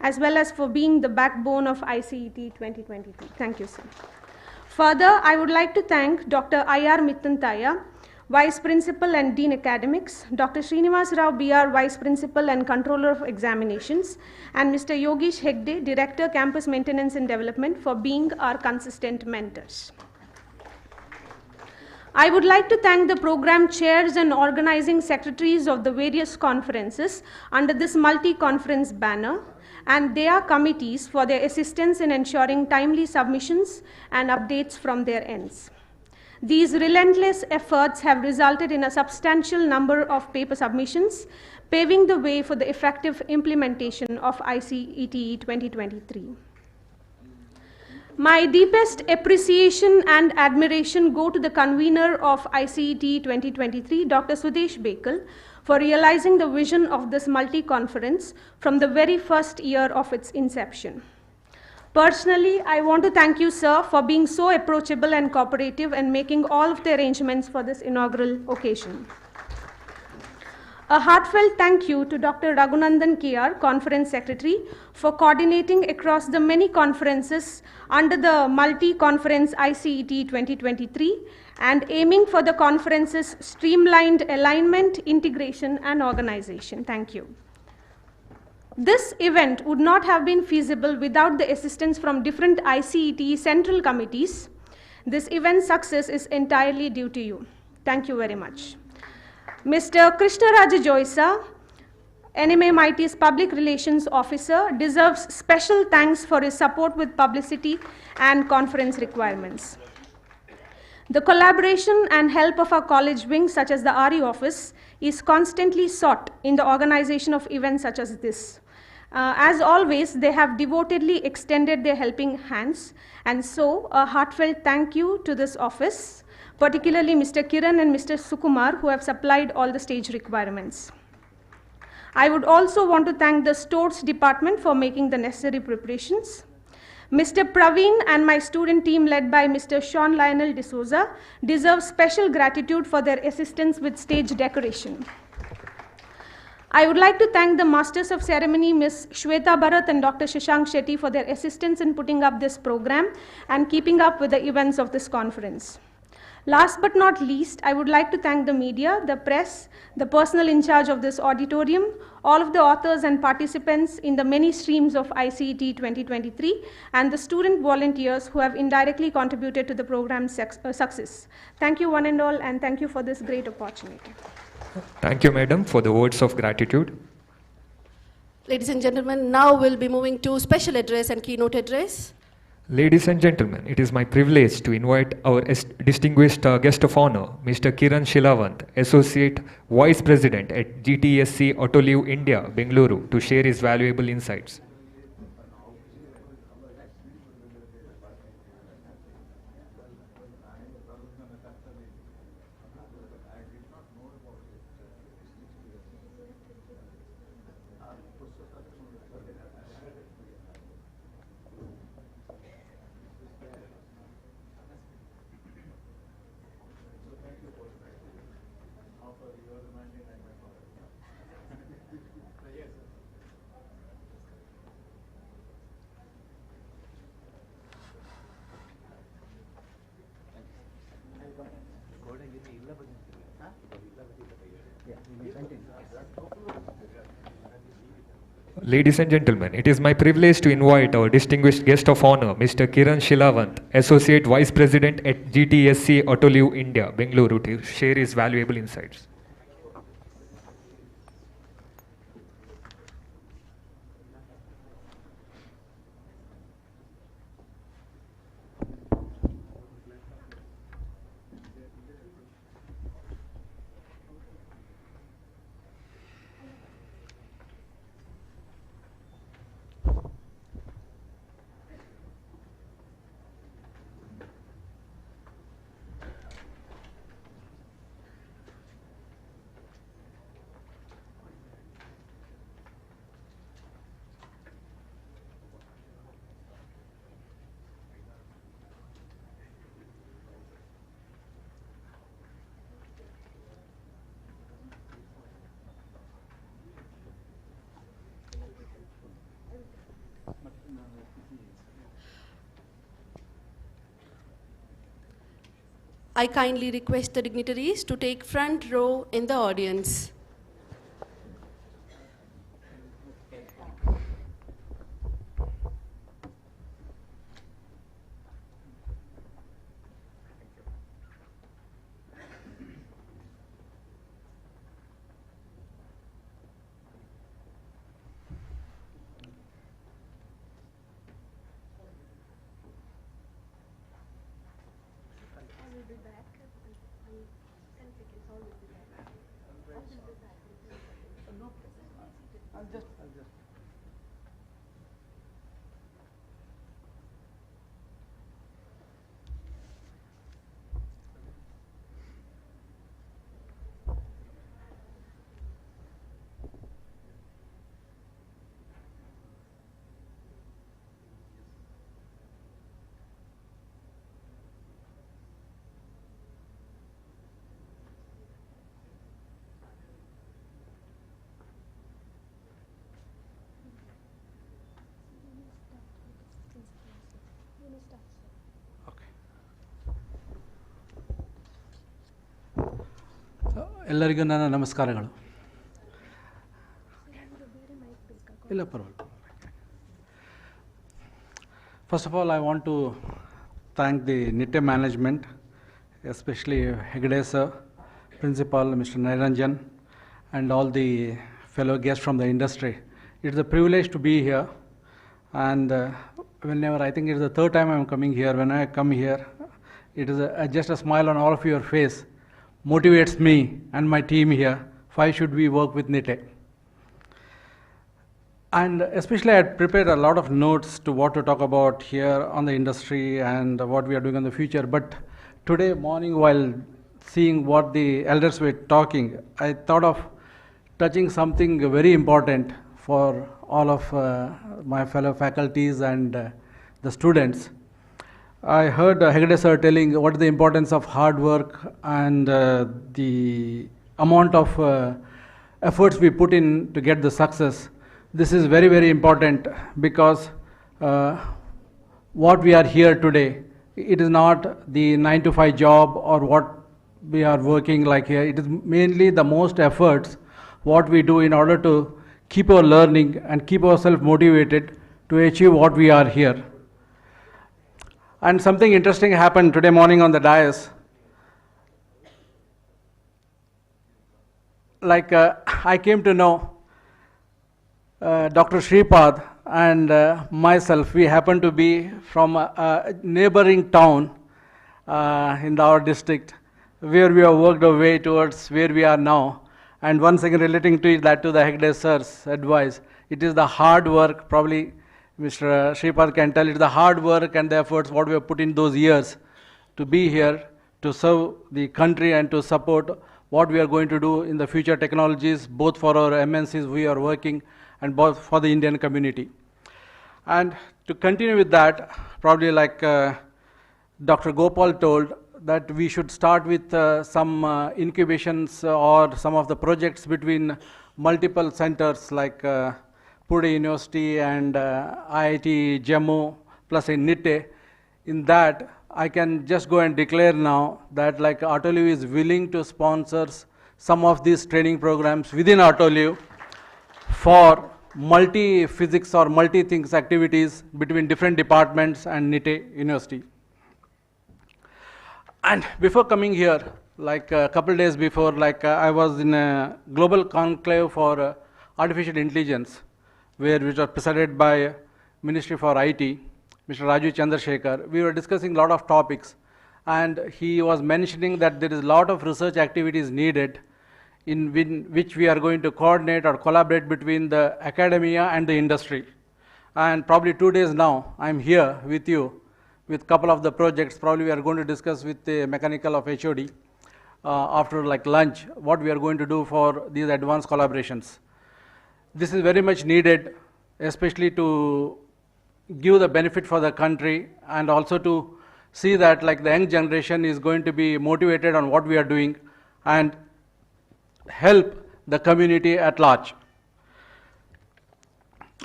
as well as for being the backbone of ICET 2023. Thank you, sir. Further, I would like to thank Dr. I.R. Mittantaya, Vice Principal and Dean Academics, Dr. Srinivas Rao B.R., Vice Principal and Controller of Examinations, and Mr. Yogesh Hegde, Director, Campus Maintenance and Development, for being our consistent mentors. I would like to thank the program chairs and organizing secretaries of the various conferences under this multi-conference banner, and their committees for their assistance in ensuring timely submissions and updates from their ends. These relentless efforts have resulted in a substantial number of paper submissions, paving the way for the effective implementation of ICET 2023. My deepest appreciation and admiration go to the convener of ICET 2023, Dr. Sudesh Bekal, for realizing the vision of this multi-conference from the very first year of its inception. Personally, I want to thank you, sir, for being so approachable and cooperative and making all of the arrangements for this inaugural occasion. A heartfelt thank you to Dr. Raghunandan KR, Conference Secretary, for coordinating across the many conferences under the multi-conference ICET 2023 and aiming for the conference's streamlined alignment, integration, and organization. Thank you. This event would not have been feasible without the assistance from different ICET central committees. This event's success is entirely due to you. Thank you very much. Mr. Krishna Raja Joysa, NMMIT's Public Relations Officer, deserves special thanks for his support with publicity and conference requirements. The collaboration and help of our college wings, such as the RE office, is constantly sought in the organization of events such as this. As always, they have devotedly extended their helping hands, and so a heartfelt thank you to this office, particularly Mr. Kiran and Mr. Sukumar, who have supplied all the stage requirements. I would also want to thank the stores department for making the necessary preparations. Mr. Praveen and my student team led by Mr. Sean Lionel D'Souza deserve special gratitude for their assistance with stage decoration. I would like to thank the Masters of Ceremony, Ms. Shweta Bharat and Dr. Shashank Shetty for their assistance in putting up this program and keeping up with the events of this conference. Last but not least, I would like to thank the media, the press, the personnel in charge of this auditorium, all of the authors and participants in the many streams of ICETE 2023, and the student volunteers who have indirectly contributed to the program's success. Thank you one and all, and thank you for this great opportunity. Thank you, madam, for the words of gratitude. Ladies and gentlemen, now we'll be moving to special address and keynote address. Ladies and gentlemen, it is my privilege to invite our distinguished guest of honor, Mr. Kiran Shilawant, Associate Vice President at GTSC Autoliv India, Bengaluru, to share his valuable insights. Ladies and gentlemen, it is my privilege to invite our distinguished guest of honor, Mr. Kiran Shilawant, Associate Vice President at GTSC Autoliv India, Bengaluru, to share his valuable insights. I kindly request the dignitaries to take front row in the audience. ಎಲ್ಲರಿಗೂ ನನ್ನ ನಮಸ್ಕಾರಗಳು. ಇಲ್ಲ ಪರವಾಗಿಲ್ಲ. First of all, I want to thank the NITE management, especially Hegde sir, principal Mr. Niranjan, and all the fellow guests from the industry. It's a privilege to be here, and whenever, I think it's the third time I'm coming here. When I come here, it is just a smile on all of your face motivates me and my team here why should we work with NITE? And especially I had prepared a lot of notes to what to talk about here on the industry and what we are doing in the future. But today morning, while seeing what the elders were talking, I thought of touching something very important for all of my fellow faculties and the students. I heard Hegde sir telling what is the importance of hard work and the amount of efforts we put in to get the success. This is very, very important because what we are here today, it is not the 9-to-5 job or what we are working like here. It is mainly the most efforts what we do in order to keep our learning and keep ourselves motivated to achieve what we are here. And something interesting happened today morning on the dais. Like I came to know Dr. Shripad and myself, we happen to be from a neighboring town in our district where we have worked our way towards where we are now. And once again, relating to that to the Hegde sir's advice, it is the hard work, probably Mr. Shripad can tell, it's the hard work and the efforts what we have put in those years to be here, to serve the country and to support what we are going to do in the future technologies, both for our MNCs we are working and both for the Indian community. And to continue with that, probably like Dr. Gopal told, that we should start with some incubations or some of the projects between multiple centers like Pune University and IIT Jammu plus in NITE. In that, I can just go and declare now that like Autoliv is willing to sponsor some of these training programs within Autoliv for multi-physics or multi-things activities between different departments and NITE University. And before coming here, like a couple days before, like I was in a global conclave for artificial intelligence, which was presided by Ministry for IT, Mr. Raju Chandrasekhar. We were discussing a lot of topics, and he was mentioning that there is a lot of research activities needed in which we are going to coordinate or collaborate between the academia and the industry. And probably 2 days now, I'm here with you with a couple of the projects. Probably we are going to discuss with the mechanical of HOD after like lunch, what we are going to do for these advanced collaborations. This is very much needed, especially to give the benefit for the country and also to see that like the young generation is going to be motivated on what we are doing and help the community at large.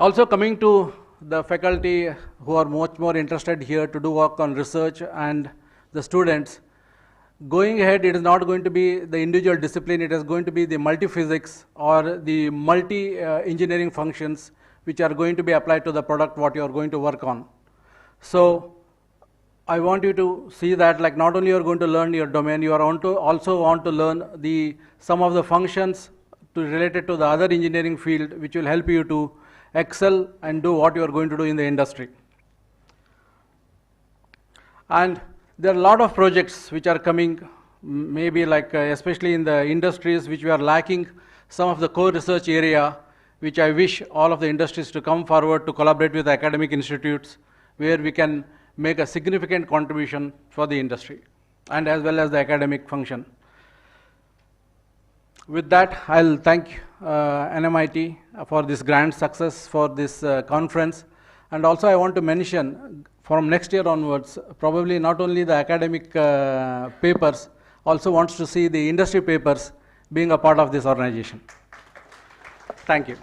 Also coming to the faculty who are much more interested here to do work on research and the students, going ahead, it is not going to be the individual discipline, it is going to be the multi-physics or the multi-engineering functions which are going to be applied to the product what you are going to work on. So I want you to see that like not only you are going to learn your domain, you are also want to learn some of the functions related to the other engineering field which will help you to excel and do what you are going to do in the industry. And there are a lot of projects which are coming, maybe like especially in the industries which we are lacking some of the core research area, which I wish all of the industries to come forward to collaborate with academic institutes where we can make a significant contribution for the industry and as well as the academic function. With that, I'll thank NMIT for this grand success for this conference. And also I want to mention from next year onwards, probably not only the academic papers, also wants to see the industry papers being a part of this organization. Thank you.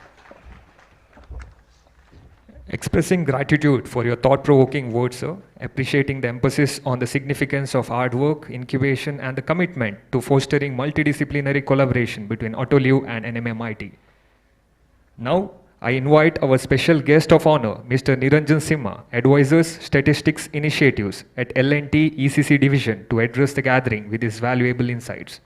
Expressing gratitude for your thought-provoking words, sir, appreciating the emphasis on the significance of hard work, incubation, and the commitment to fostering multidisciplinary collaboration between Autoliv and NMMIT. Now, I invite our special guest of honor, Mr. Niranjan Simha, Advisors Statistics Initiatives at L&T ECC Division, to address the gathering with his valuable insights.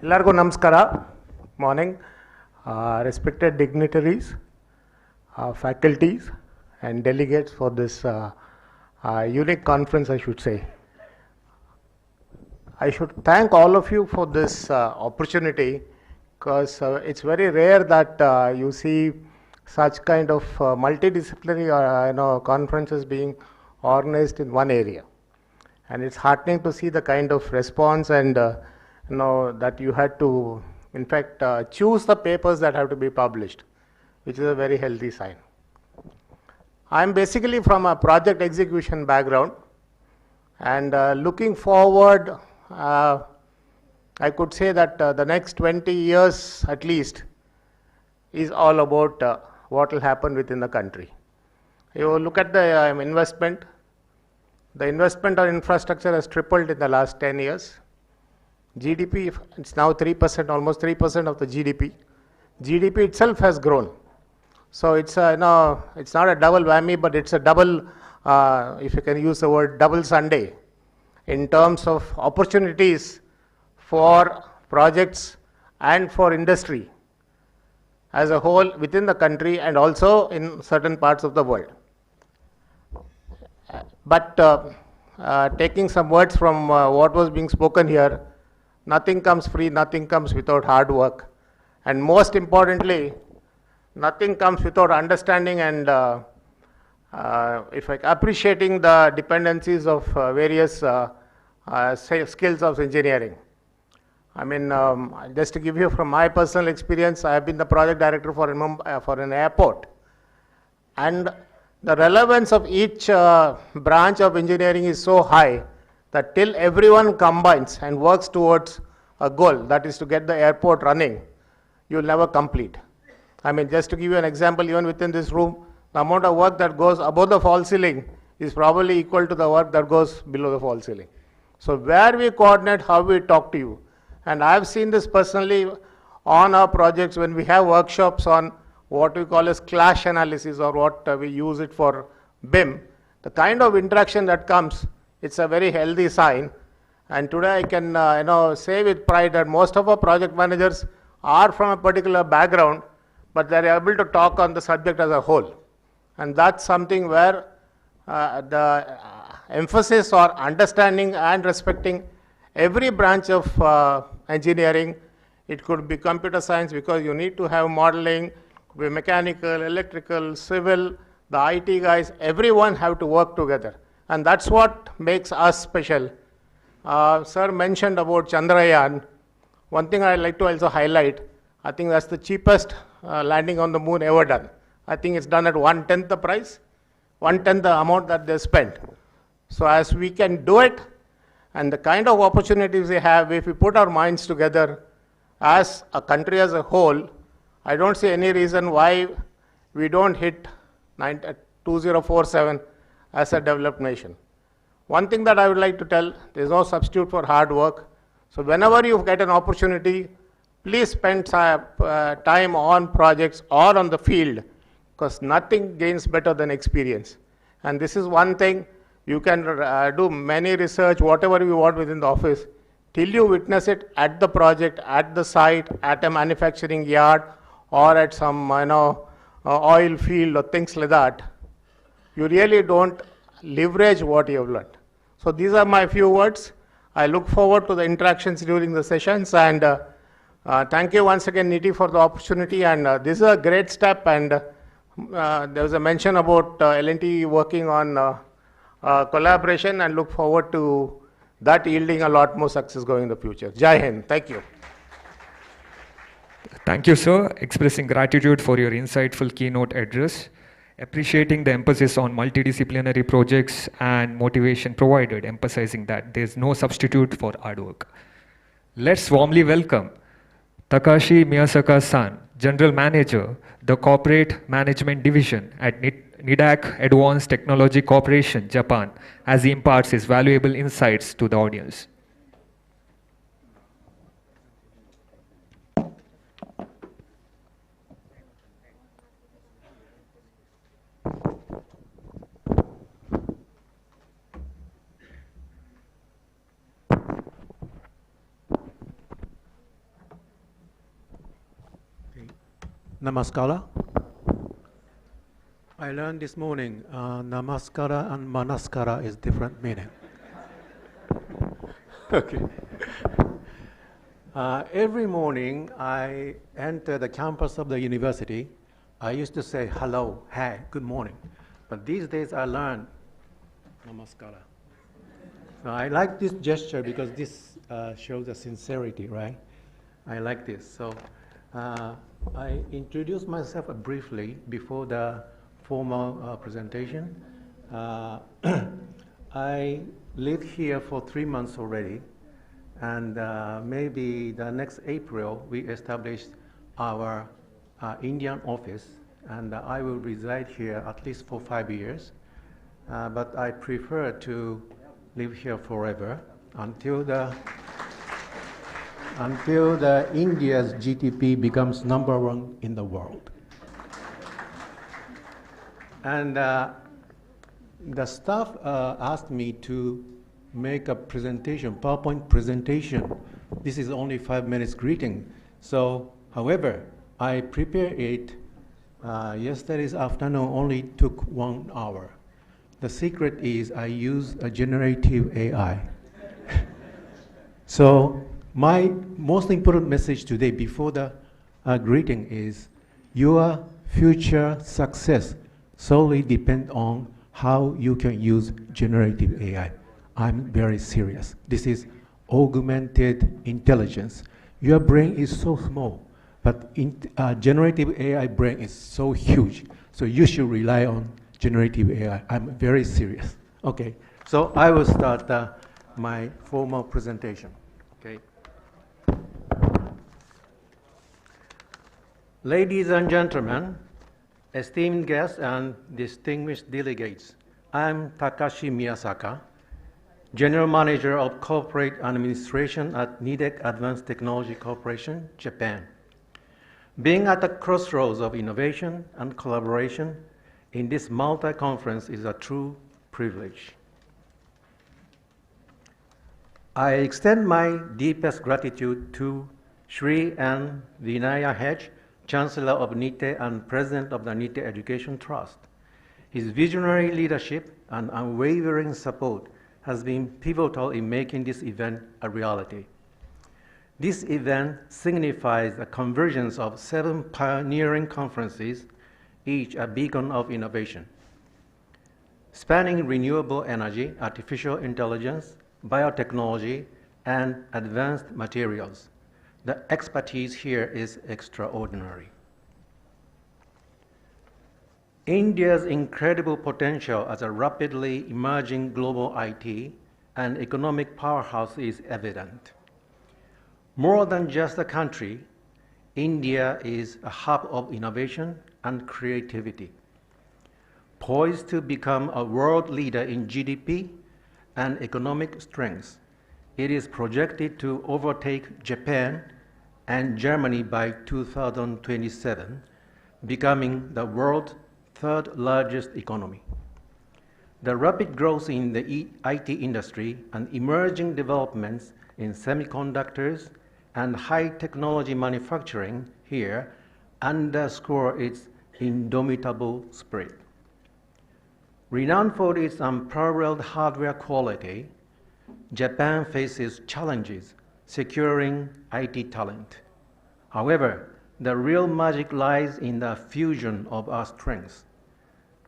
Ellargu namaskara, morning, respected dignitaries, faculties and delegates for this unique conference, I should say. I should thank all of you for this opportunity, because it's very rare that you see such kind of multidisciplinary conferences being organized in one area. And it's heartening to see the kind of response and that you had to, in fact, choose the papers that have to be published, which is a very healthy sign. I'm basically from a project execution background, and looking forward, I could say that the next 20 years at least is all about what will happen within the country. You look at the investment. The investment on infrastructure has tripled in the last 10 years. GDP, it's now 3%, almost 3% of the GDP. GDP itself has grown. So it's it's not a double whammy, but it's a double, if you can use the word, double Sunday in terms of opportunities for projects and for industry as a whole within the country and also in certain parts of the world. But taking some words from what was being spoken here, nothing comes free, nothing comes without hard work. And most importantly, nothing comes without understanding and appreciating the dependencies of various skills of engineering. I mean, just to give you from my personal experience, I have been the project director for an airport. And the relevance of each branch of engineering is so high that till everyone combines and works towards a goal, that is to get the airport running, you will never complete. I mean, just to give you an example, even within this room, the amount of work that goes above the false ceiling is probably equal to the work that goes below the false ceiling. So where we coordinate, how we talk to you. And I have seen this personally on our projects when we have workshops on what we call as clash analysis, or what we use it for BIM. The kind of interaction that comes, it's a very healthy sign. And today I can say with pride that most of our project managers are from a particular background, but they are able to talk on the subject as a whole. And that's something where the emphasis on understanding and respecting every branch of engineering. It could be computer science, because you need to have modeling, be mechanical, electrical, civil, the IT guys, everyone have to work together. And that's what makes us special. Sir mentioned about Chandrayaan. One thing I'd like to also highlight, I think that's the cheapest landing on the moon ever done. I think it's done at 1/10 the price, 1/10 the amount that they spent. So as we can do it, and the kind of opportunities we have, if we put our minds together as a country as a whole, I don't see any reason why we don't hit 2047 as a developed nation. One thing that I would like to tell, there is no substitute for hard work. So whenever you get an opportunity, please spend time on projects or on the field, because nothing gains better than experience. And this is one thing, you can do many research, whatever you want within the office, till you witness it at the project, at the site, at a manufacturing yard, or at some oil field or things like that, you really don't leverage what you have learned. So these are my few words. I look forward to the interactions during the sessions, and thank you once again, Niti, for the opportunity. And this is a great step, and there was a mention about L&T working on collaboration, and look forward to that yielding a lot more success going in the future. Jai Hind. Thank you. Thank you, sir. Expressing gratitude for your insightful keynote address, appreciating the emphasis on multidisciplinary projects and motivation provided, emphasizing that there is no substitute for hard work. Let's warmly welcome Takashi Miyasaka-san, General Manager, the Corporate Management Division at NIDAC Advanced Technology Corporation, Japan, as he imparts his valuable insights to the audience. Namaskara. I learned this morning, namaskara and manaskara is different meaning. Okay. Every morning I enter the campus of the university. I used to say hello, hey, good morning. But these days I learned namaskara. So I like this gesture because this shows the sincerity, right? I like this. So I introduce myself briefly before the formal presentation. I live here for 3 months already, and maybe the next April we establish our Indian office, and I will reside here at least for 5 years. But I prefer to live here forever until the India's GDP becomes #1 in the world. And the staff asked me to make a presentation, PowerPoint presentation. This is only 5 minutes greeting. So, however, I prepared it yesterday's afternoon, only took 1 hour. The secret is I use a generative AI. So my most important message today before the greeting is your future success solely depends on how you can use generative AI. I'm very serious. This is augmented intelligence. Your brain is so small, but generative AI brain is so huge. So you should rely on generative AI. I'm very serious. Okay, so I will start my formal presentation. Okay. Ladies and gentlemen, esteemed guests and distinguished delegates, I'm Takashi Miyasaka, General Manager of Corporate Administration at Nidec Advanced Technology Corporation, Japan. Being at the crossroads of innovation and collaboration in this multi-conference is a true privilege. I extend my deepest gratitude to Sri N. Vinaya Hedge, Chancellor of NITE and President of the NITE Education Trust. His visionary leadership and unwavering support has been pivotal in making this event a reality. This event signifies the convergence of 7 pioneering conferences, each a beacon of innovation, spanning renewable energy, artificial intelligence, biotechnology, and advanced materials. The expertise here is extraordinary. India's incredible potential as a rapidly emerging global IT and economic powerhouse is evident. More than just a country, India is a hub of innovation and creativity. Poised to become a world leader in GDP and economic strength, it is projected to overtake Japan and Germany by 2027, becoming the world's 3rd largest economy. The rapid growth in the IT industry and emerging developments in semiconductors and high technology manufacturing here underscore its indomitable spirit. Renowned for its unparalleled hardware quality, Japan faces challenges securing IT talent. However, the real magic lies in the fusion of our strengths.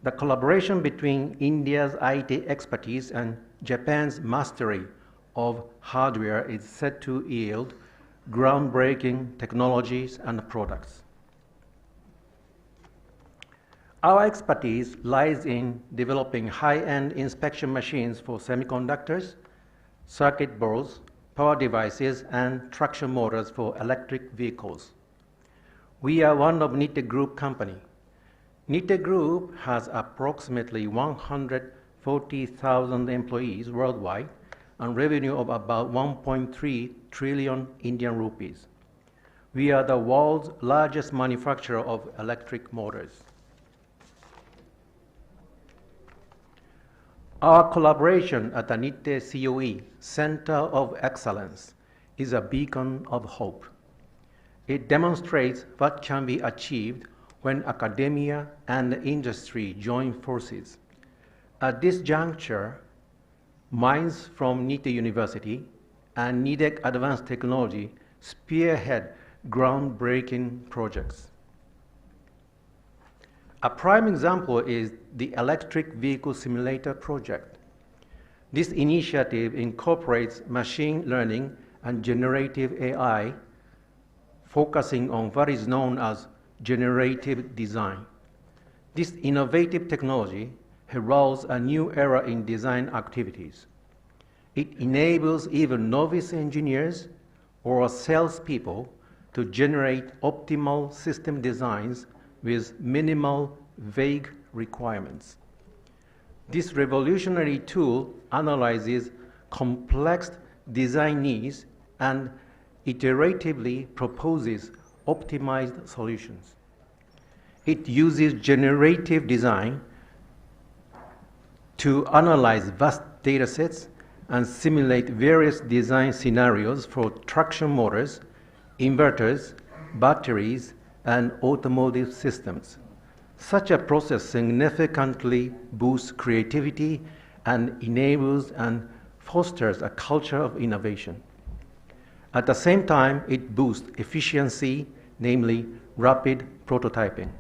The collaboration between India's IT expertise and Japan's mastery of hardware is set to yield groundbreaking technologies and products. Our expertise lies in developing high-end inspection machines for semiconductors, circuit boards, power devices, and traction motors for electric vehicles. We are one of NITE Group company. NITE Group has approximately 140,000 employees worldwide and revenue of about 1.3 trillion Indian rupees. We are the world's largest manufacturer of electric motors. Our collaboration at the NITE COE, Center of Excellence, is a beacon of hope. It demonstrates what can be achieved when academia and industry join forces. At this juncture, minds from NITE University and NIDEC Advanced Technology spearhead groundbreaking projects. A prime example is the Electric Vehicle Simulator project. This initiative incorporates machine learning and generative AI, focusing on what is known as generative design. This innovative technology heralds a new era in design activities. It enables even novice engineers or salespeople to generate optimal system designs with minimal, vague requirements. This revolutionary tool analyzes complex design needs and iteratively proposes optimized solutions. It uses generative design to analyze vast data sets and simulate various design scenarios for traction motors, inverters, batteries, and automotive systems. Such a process significantly boosts creativity and enables and fosters a culture of innovation. At the same time, it boosts efficiency, namely rapid prototyping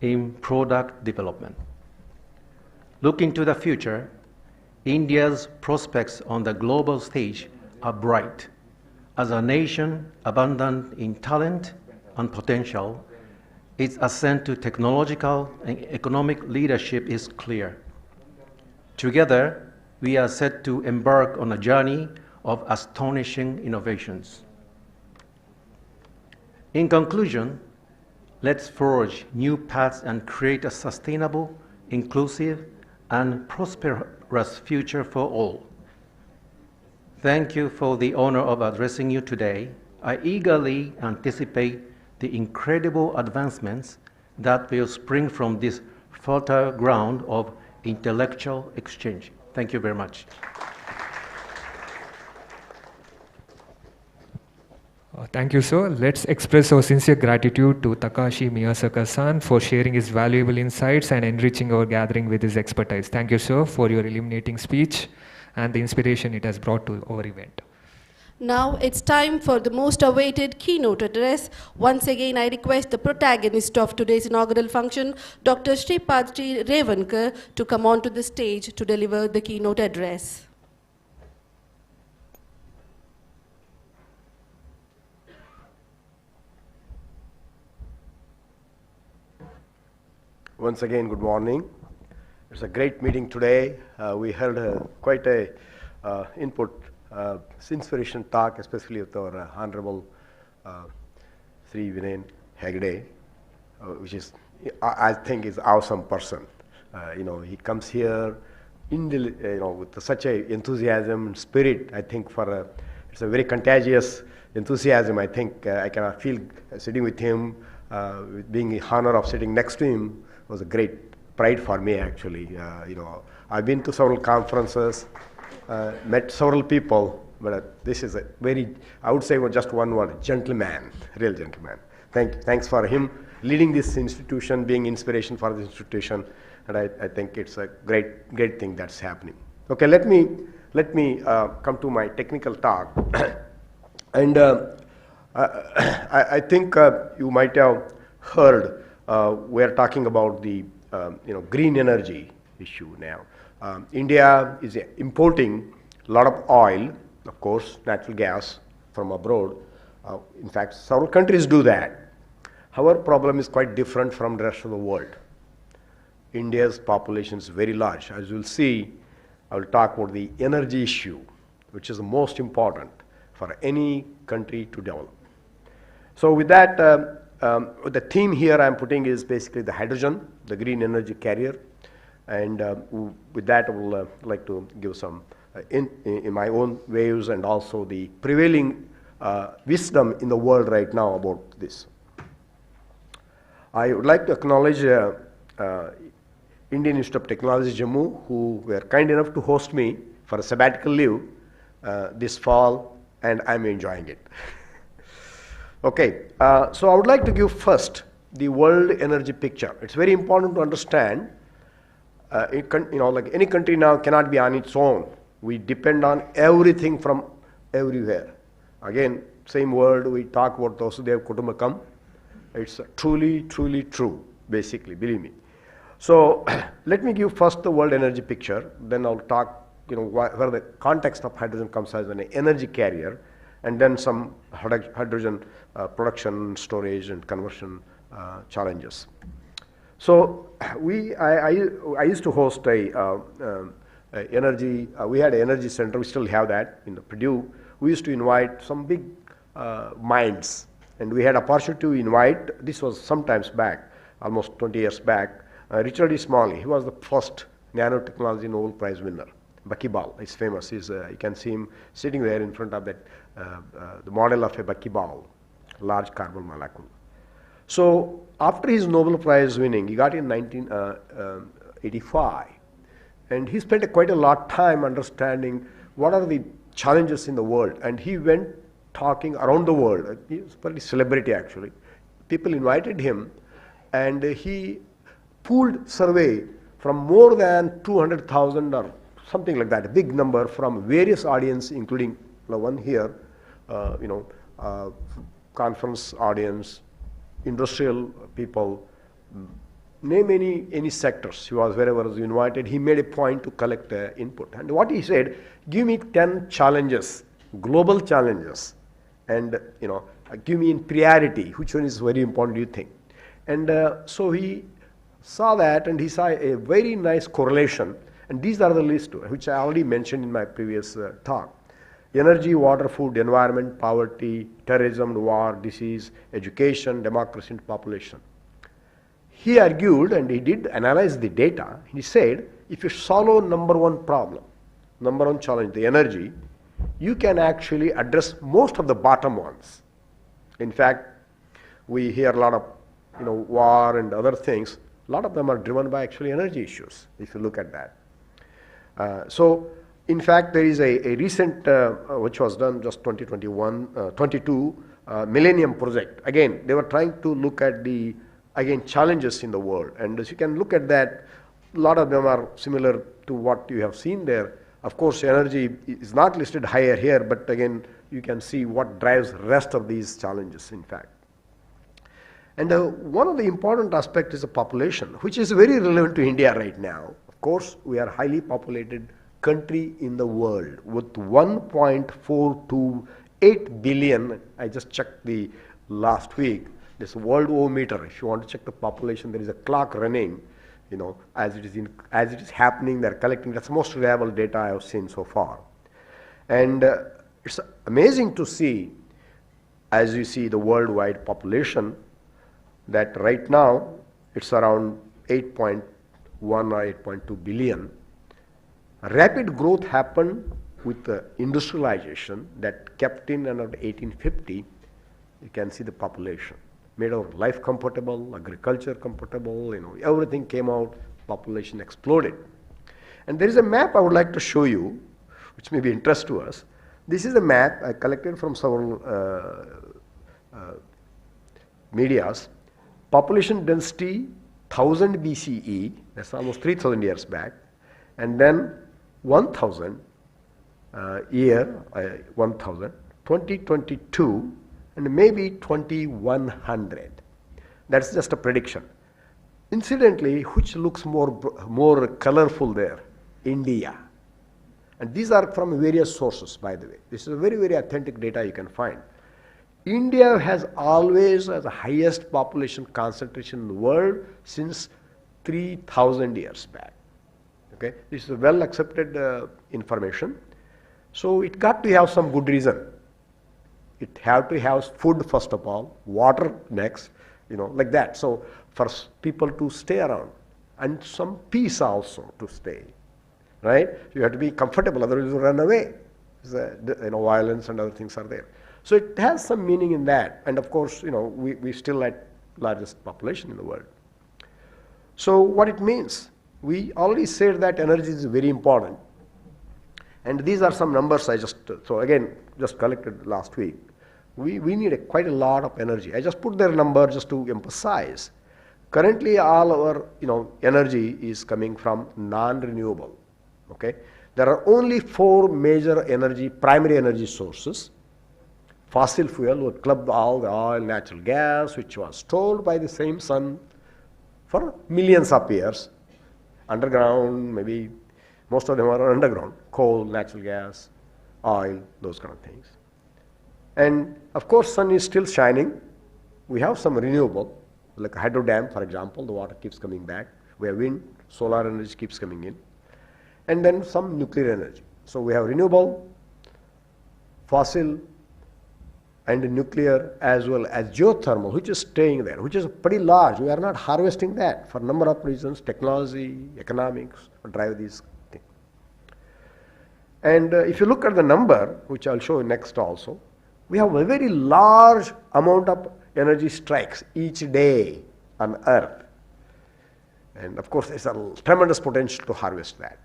in product development. Looking to the future, India's prospects on the global stage are bright. As a nation abundant in talent and potential, its ascent to technological and economic leadership is clear. Together, we are set to embark on a journey of astonishing innovations. In conclusion, let's forge new paths and create a sustainable, inclusive, and prosperous future for all. Thank you for the honor of addressing you today. I eagerly anticipate the incredible advancements that will spring from this fertile ground of intellectual exchange. Thank you very much. Thank you, sir. Let's express our sincere gratitude to Takashi Miyasaka-san for sharing his valuable insights and enriching our gathering with his expertise. Thank you, sir, for your illuminating speech and the inspiration it has brought to our event. Now it's time for the most awaited keynote address. Once again, I request the protagonist of today's inaugural function, Dr. Shripad Revankar, to come onto the stage to deliver the keynote address. Once again, good morning. It's a great meeting today. We held quite a input, inspiration talk, especially with our Honorable Sri Vinay Hegde, which is, I think, is awesome person. He comes here, with such a enthusiasm and spirit. I think it's a very contagious enthusiasm. I think I can feel sitting with him, being the honor of sitting next to him was a great pride for me, actually. I've been to several conferences, met several people, but this is a very, I would say just one word, gentleman, real gentleman. Thanks for him leading this institution, being inspiration for this institution, and I think it's a great thing that's happening. Okay, let me come to my technical talk, and I think you might have heard we're talking about the green energy issue now. India is importing a lot of oil, of course, natural gas from abroad. In fact, several countries do that. Our problem is quite different from the rest of the world. India's population is very large. As you'll see, I will talk about the energy issue, which is the most important for any country to develop. So with that, the theme here I'm putting is basically the hydrogen, the green energy carrier, and with that I will like to give some in my own ways and also the prevailing wisdom in the world right now about this. I would like to acknowledge Indian Institute of Technology Jammu, who were kind enough to host me for a sabbatical leave this fall, and I'm enjoying it. Okay, so I would like to give first the world energy picture. It's very important to understand, like any country now cannot be on its own. We depend on everything from everywhere. Again, same word we talk about Vasudev Kutumbakam. It's truly, truly true, basically, believe me. So let me give first the world energy picture, then I'll talk where the context of hydrogen comes as an energy carrier, and then some hydrogen production, storage, and conversion challenges. So I used to host we had an energy center, we still have that in Purdue. We used to invite some big minds, and we had opportunity to invite, this was sometimes back, almost 20 years back, Richard E. Smalley. He was the first nanotechnology Nobel Prize winner. Buckyball is famous. You can see him sitting there in front of that, the model of a buckyball, large carbon molecule. So after his Nobel Prize winning, he got in 1985, and he spent quite a lot of time understanding what are the challenges in the world, and he went talking around the world. He was a pretty celebrity actually. People invited him, and he pooled survey from more than 200,000 or something like that, a big number from various audience, including the one here, conference audience, industrial people, name any sectors. He was wherever he was invited. He made a point to collect input. And what he said, give me 10 challenges, global challenges, and give me in priority, which one is very important, do you think? And so he saw that, and he saw a very nice correlation. And these are the list which I already mentioned in my previous talk. Energy, water, food, environment, poverty, terrorism, war, disease, education, democracy, and population. He argued, and he did analyze the data. He said, if you solve number one problem, number one challenge, the energy, you can actually address most of the bottom ones. In fact, we hear a lot of war and other things. A lot of them are driven by actually energy issues, if you look at that. So, in fact, there is a recent, which was done just 22 Millennium Project. Again, they were trying to look at the, challenges in the world. And as you can look at that, a lot of them are similar to what you have seen there. Of course, energy is not listed higher here, but again, you can see what drives the rest of these challenges, in fact. And one of the important aspects is the population, which is very relevant to India right now. Of course, we are a highly populated country in the world with 1.428 billion. I just checked the last week, this world-o-meter. If you want to check the population, there is a clock running, as it is happening, they're collecting. That's the most reliable data I have seen so far. And it's amazing to see, as you see the worldwide population, that right now it's around 8.1 or 8.2 billion. Rapid growth happened with the industrialization that kept in around 1850. You can see the population made our life comfortable, agriculture comfortable, everything came out, population exploded. And there is a map I would like to show you, which may be interest to us. This is a map I collected from several medias. Population density 1000 BCE, that's almost 3000 years back, and then 1000 1000, 2022, and maybe 2100. That's just a prediction. Incidentally, which looks more colorful there? India. And these are from various sources, by the way. This is a very, very authentic data you can find. India has always the highest population concentration in the world since 3000 years back. Okay, this is a well accepted information. So it got to have some good reason. It had to have food first of all, water next, like that. So for people to stay around, and some peace also to stay, right? You have to be comfortable, otherwise you run away. Violence and other things are there. So it has some meaning in that. And of course, we still had largest population in the world. So what it means, we already said that energy is very important. And these are some numbers I just collected last week. We need quite a lot of energy. I just put their number just to emphasize. Currently, all our energy is coming from non-renewable. Okay, there are only 4 major primary energy sources. Fossil fuel would club all the oil, natural gas, which was stored by the same sun for millions of years. Underground, maybe most of them are underground. Coal, natural gas, oil, those kind of things. And of course, sun is still shining. We have some renewable, like a hydro dam, for example, the water keeps coming back. We have wind, solar energy keeps coming in. And then some nuclear energy. So we have renewable, fossil, and nuclear, as well as geothermal, which is staying there, which is pretty large. We are not harvesting that for a number of reasons. Technology, economics drive these things. And if you look at the number, which I'll show you next also, we have a very large amount of energy strikes each day on Earth. And of course, there's a tremendous potential to harvest that.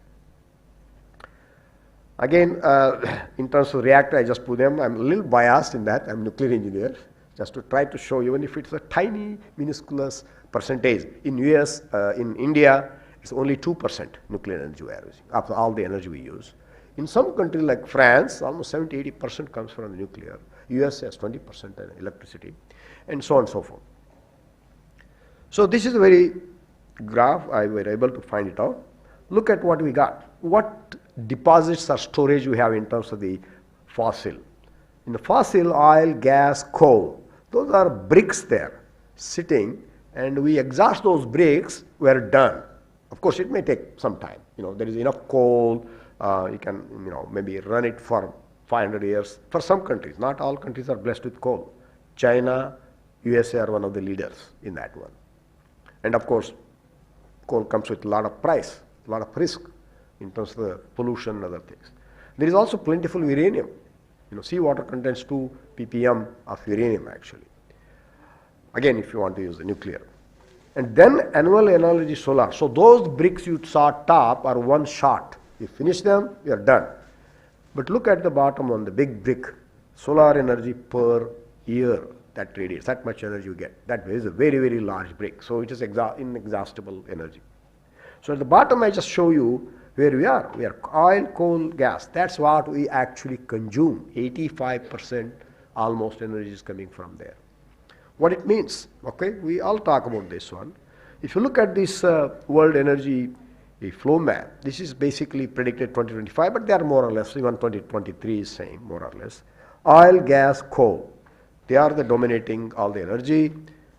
Again, in terms of reactor, I just put them. I'm a little biased in that. I'm a nuclear engineer, just to try to show you, even if it's a tiny, minuscule percentage. In US, in India, it's only 2% nuclear energy we are using, after all the energy we use. In some countries like France, almost 70-80% comes from the nuclear. US has 20% electricity, and so on and so forth. So this is a very graph. I were able to find it out. Look at what we got. What deposits or storage we have in terms of the fossil. In the fossil, oil, gas, coal, those are bricks there sitting, and we exhaust those bricks, we are done. Of course, it may take some time. There is enough coal, you can maybe run it for 500 years. For some countries, not all countries are blessed with coal. China, USA are one of the leaders in that one. And of course, coal comes with a lot of price, a lot of risk in terms of the pollution and other things. There is also plentiful uranium. Seawater contains 2 ppm of uranium actually. Again, if you want to use the nuclear. And then annual energy solar. So those bricks you saw top are one shot. You finish them, you are done. But look at the bottom on the big brick. Solar energy per year that radiates, that much energy you get. That is a very, very large brick. So it is inexhaustible energy. So at the bottom I just show you where we are. We are oil, coal, gas. That's what we actually consume. 85% almost energy is coming from there. What it means, okay? We all talk about this one. If you look at this world energy flow map, this is basically predicted 2025, but they are more or less, even 2023 is saying more or less. Oil, gas, coal, they are the dominating all the energy.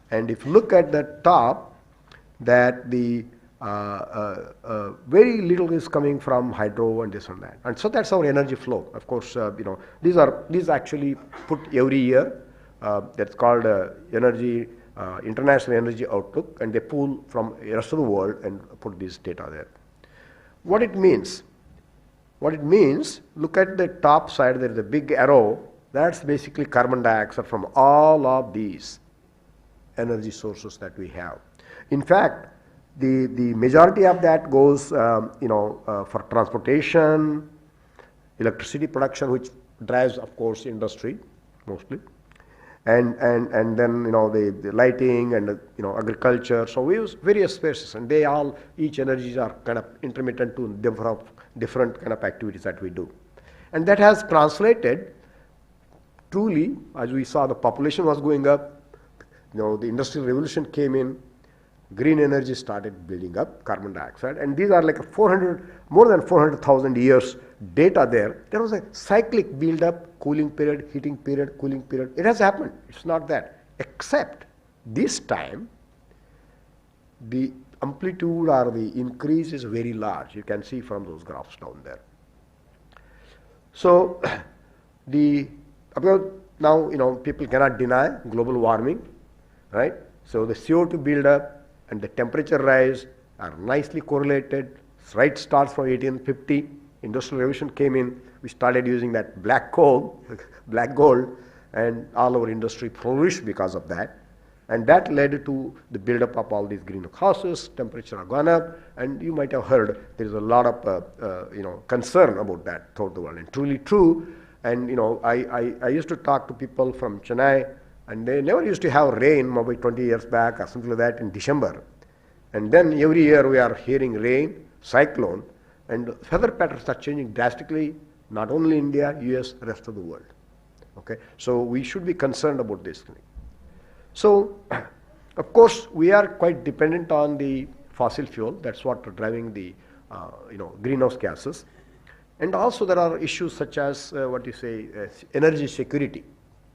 And if you look at the top, that the very little is coming from hydro and this and that. And so that's our energy flow. Of course, these actually put every year. That's called International Energy Outlook, and they pull from the rest of the world and put this data there. What it means? What it means, look at the top side, there is a big arrow. That's basically carbon dioxide from all of these energy sources that we have. In fact, the majority of that goes for transportation, electricity production, which drives, of course, industry mostly, and then the lighting and agriculture. So we use various spaces, and they all, each energies are kind of intermittent to different kind of activities that we do, and that has translated truly, as we saw, the population was going up. The industrial revolution came in. Green energy started building up, carbon dioxide, and these are like more than 400,000 years data there. There was a cyclic build-up, cooling period, heating period, cooling period. It has happened. It's not that. Except this time, the amplitude or the increase is very large. You can see from those graphs down there. So now people cannot deny global warming, right? So the CO2 build-up and the temperature rise are nicely correlated. Right, starts from 1850. Industrial revolution came in. We started using that black coal, black gold, and all our industry flourished because of that. And that led to the buildup of all these greenhouses. Temperature have gone up, and you might have heard there is a lot of concern about that throughout the world. And truly true, And I used to talk to people from Chennai, and they never used to have rain maybe 20 years back or something like that in December. And then every year we are hearing rain, cyclone, and weather patterns are changing drastically, not only India, US, rest of the world. Okay, so we should be concerned about this thing. So, of course, we are quite dependent on the fossil fuel. That's what driving the greenhouse gases. And also there are issues such as energy security.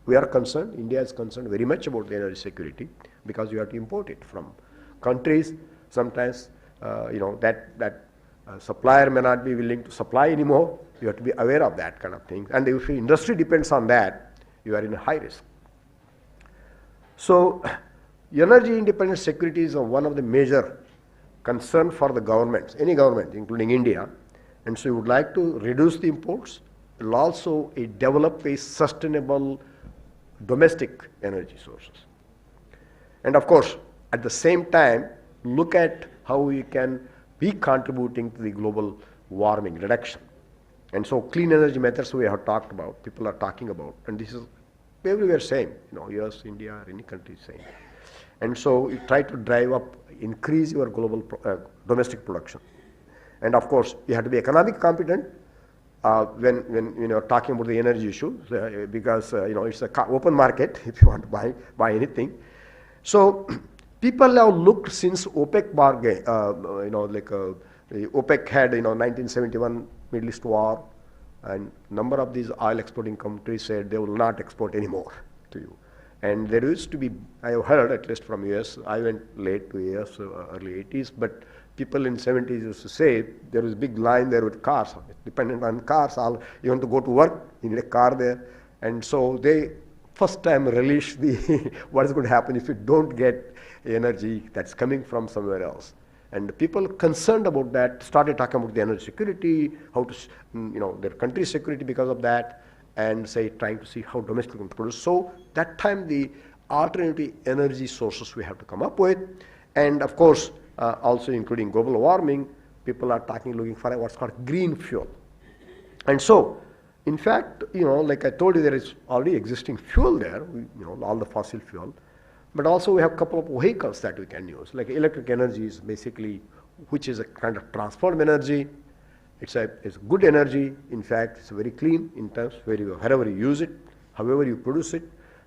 We are concerned, India is concerned very much about the energy security because you have to import it from countries. Sometimes that supplier may not be willing to supply anymore. You have to be aware of that kind of thing. And if the industry depends on that, you are in a high risk. So energy independence security is one of the major concern for the governments, any government, including India. And so we would like to reduce the imports, and also develop a sustainable domestic energy sources. And of course, at the same time, look at how we can be contributing to the global warming reduction. And so clean energy methods we have talked about, people are talking about, and this is everywhere same, US, India, or any country same. And so you try to drive up, increase your global domestic production. And of course, you have to be economic competent when you're talking about the energy issue, because it's an open market if you want to buy anything. So people have looked since OPEC bargain, OPEC had 1971 Middle East war, and number of these oil exporting countries said they will not export anymore to you. And there used to be, I have heard at least from US, I went late to US, early 80s, but people in 70s used to say there was a big line there with cars, dependent on cars, you want to go to work, you need a car there. And so they first time released the what is going to happen if you don't get energy that's coming from somewhere else. And people concerned about that started talking about the energy security, how to, their country's security because of that, and trying to see how domestic can produce. So that time the alternative energy sources we have to come up with, and of course also including global warming, people are looking for what's called green fuel. And so, in fact, like I told you, there is already existing fuel there, all the fossil fuel. But also we have a couple of vehicles that we can use, like electric energy is basically, which is a kind of transformed energy. It's good energy. In fact, it's very clean in terms wherever you use it, however you produce it,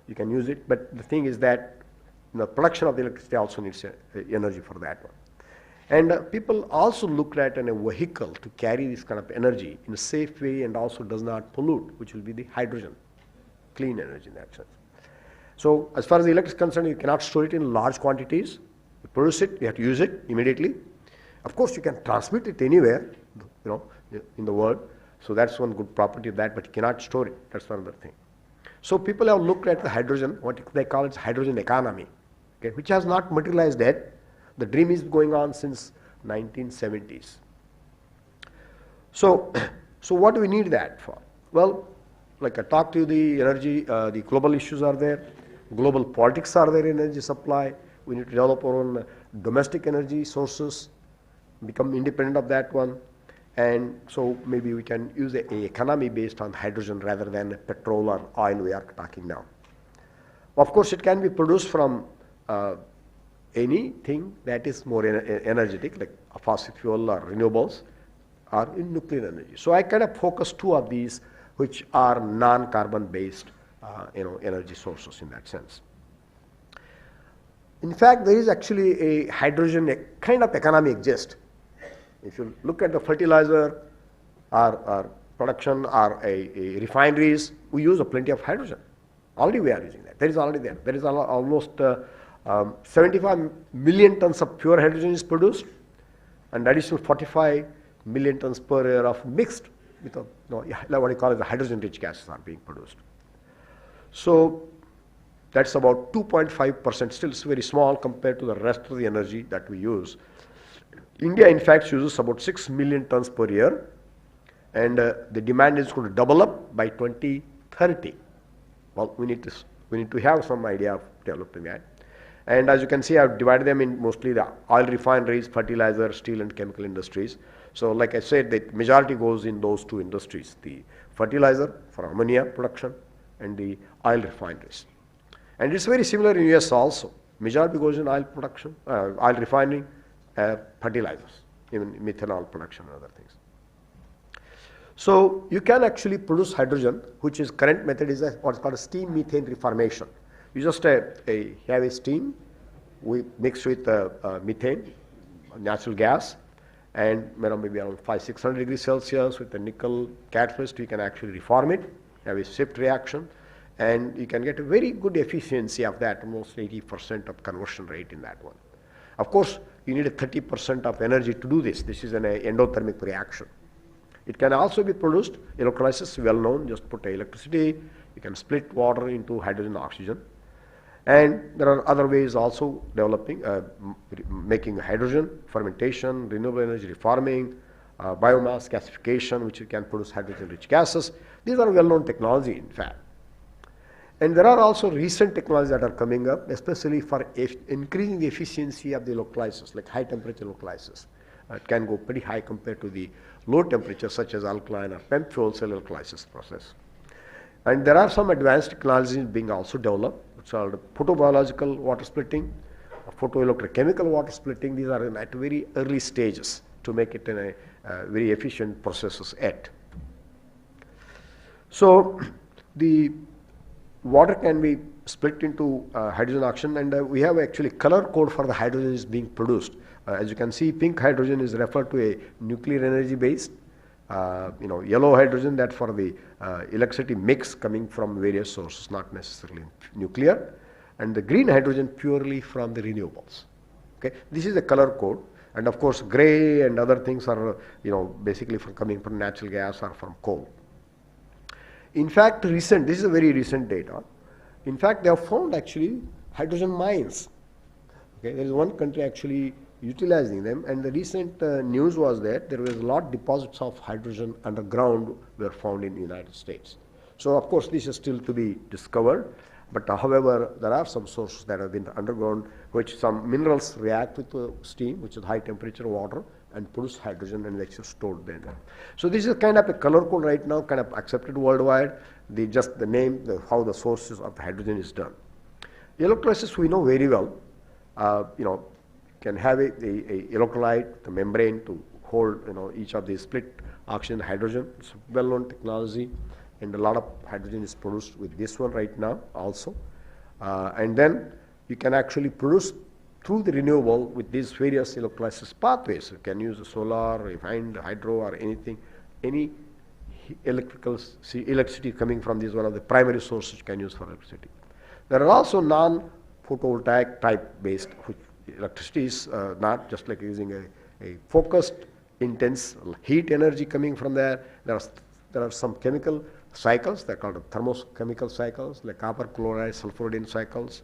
you can use it. But the thing is that the production of the electricity also needs energy for that one. And people also looked at a vehicle to carry this kind of energy in a safe way and also does not pollute, which will be the hydrogen, clean energy in that sense. So as far as the electricity is concerned, you cannot store it in large quantities. You produce it, you have to use it immediately. Of course, you can transmit it anywhere, in the world. So that's one good property of that, but you cannot store it. That's another thing. So people have looked at the hydrogen, what they call it hydrogen economy, okay, which has not materialized yet. The dream is going on since 1970s. So what do we need that for? Well, like I talked to you, the energy, the global issues are there. Global politics are there in energy supply. We need to develop our own domestic energy sources, become independent of that one. And so maybe we can use an economy based on hydrogen rather than petrol or oil we are talking now. Of course, it can be produced from anything that is more energetic, like a fossil fuel or renewables, or in nuclear energy. So I kind of focus two of these, which are non-carbon based energy sources in that sense. In fact, there is actually a hydrogen kind of economy exists. If you look at the fertilizer or production or a refineries, we use plenty of hydrogen. Already we are using that. That is already there. There is almost 75 million tons of pure hydrogen is produced, and additional 45 million tons per year of mixed with what you call it the hydrogen-rich gases are being produced. So that's about 2.5%. Still, it's very small compared to the rest of the energy that we use. India, in fact, uses about 6 million tons per year, and the demand is going to double up by 2030. Well, we need to have some idea of developing that. And as you can see, I've divided them in mostly the oil refineries, fertilizer, steel and chemical industries. So like I said, the majority goes in those two industries, the fertilizer for ammonia production, and the oil refineries. And it's very similar in US also. Majority goes in oil production, oil refining, fertilizers, even methanol production and other things. So you can actually produce hydrogen, which is current method is what's called a steam methane reformation. You just have a steam, we mix with methane, natural gas, and maybe around 500-600 degrees Celsius with a nickel catalyst, you can actually reform it, have a shift reaction, and you can get a very good efficiency of that, almost 80% of conversion rate in that one. Of course, you need a 30% of energy to do this. This is an endothermic reaction. It can also be produced, electrolysis, well known, just put electricity, you can split water into hydrogen and oxygen. And there are other ways also developing, making hydrogen, fermentation, renewable energy reforming, biomass gasification, which you can produce hydrogen-rich gases. These are well-known technology, in fact. And there are also recent technologies that are coming up, especially for increasing the efficiency of the electrolysis, like high-temperature electrolysis. It can go pretty high compared to the low temperature, such as alkaline or PEM fuel cell electrolysis process. And there are some advanced technologies being also developed. It's called photobiological water splitting, photoelectrochemical water splitting. These are at very early stages to make it in a very efficient processes yet. So the water can be split into hydrogen oxygen, and we have actually color code for the hydrogen is being produced. As you can see, pink hydrogen is referred to a nuclear energy based. Yellow hydrogen, that for the electricity mix coming from various sources, not necessarily nuclear, and the green hydrogen purely from the renewables. Okay, this is the color code, and of course, gray and other things are basically coming from natural gas or from coal. In fact, this is a very recent data. In fact, they have found actually hydrogen mines. Okay, there is one country actually utilizing them, and the recent news was that there was a lot of deposits of hydrogen underground were found in the United States. So of course this is still to be discovered, but however there are some sources that have been underground which some minerals react with steam, which is high temperature water, and produce hydrogen, and it's stored there. So this is kind of a color code right now, kind of accepted worldwide. Just the name, how the sources of the hydrogen is done. Electrolysis we know very well. Can have a electrolyte, the membrane to hold each of these split oxygen and hydrogen. It's a well-known technology, and a lot of hydrogen is produced with this one right now also. And then you can actually produce through the renewable with these various electrolysis pathways. You can use solar, refined hydro, or anything, any electricity coming from this one of the primary sources you can use for electricity. There are also non-photovoltaic type based, which electricity is not just like using a focused, intense heat energy coming from there. There are some chemical cycles, they're called thermochemical cycles, like copper chloride, sulfuridine cycles.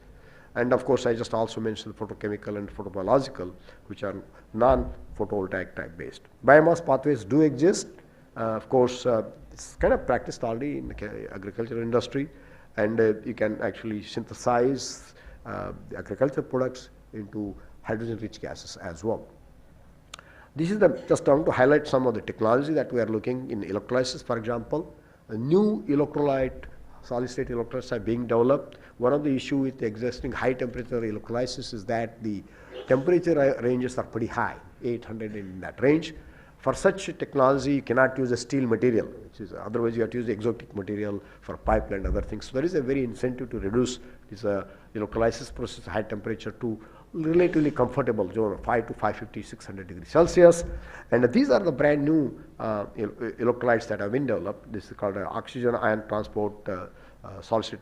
And of course, I just also mentioned photochemical and photobiological, which are non-photovoltaic type based. Biomass pathways do exist. Of course, it's kind of practiced already in the agricultural industry, and you can actually synthesize the agricultural products into hydrogen-rich gases as well. This is just to highlight some of the technology that we are looking in electrolysis. For example, a new electrolyte, solid-state electrolytes are being developed. One of the issues with the existing high-temperature electrolysis is that the temperature ranges are pretty high, 800 in that range. For such technology, you cannot use a steel material, which is otherwise you have to use exotic material for pipeline and other things. So there is a very incentive to reduce this electrolysis process high temperature to relatively comfortable zone of 5 to 550, 600 degrees Celsius. And these are the brand new electrolytes that have been developed. This is called oxygen ion transport solid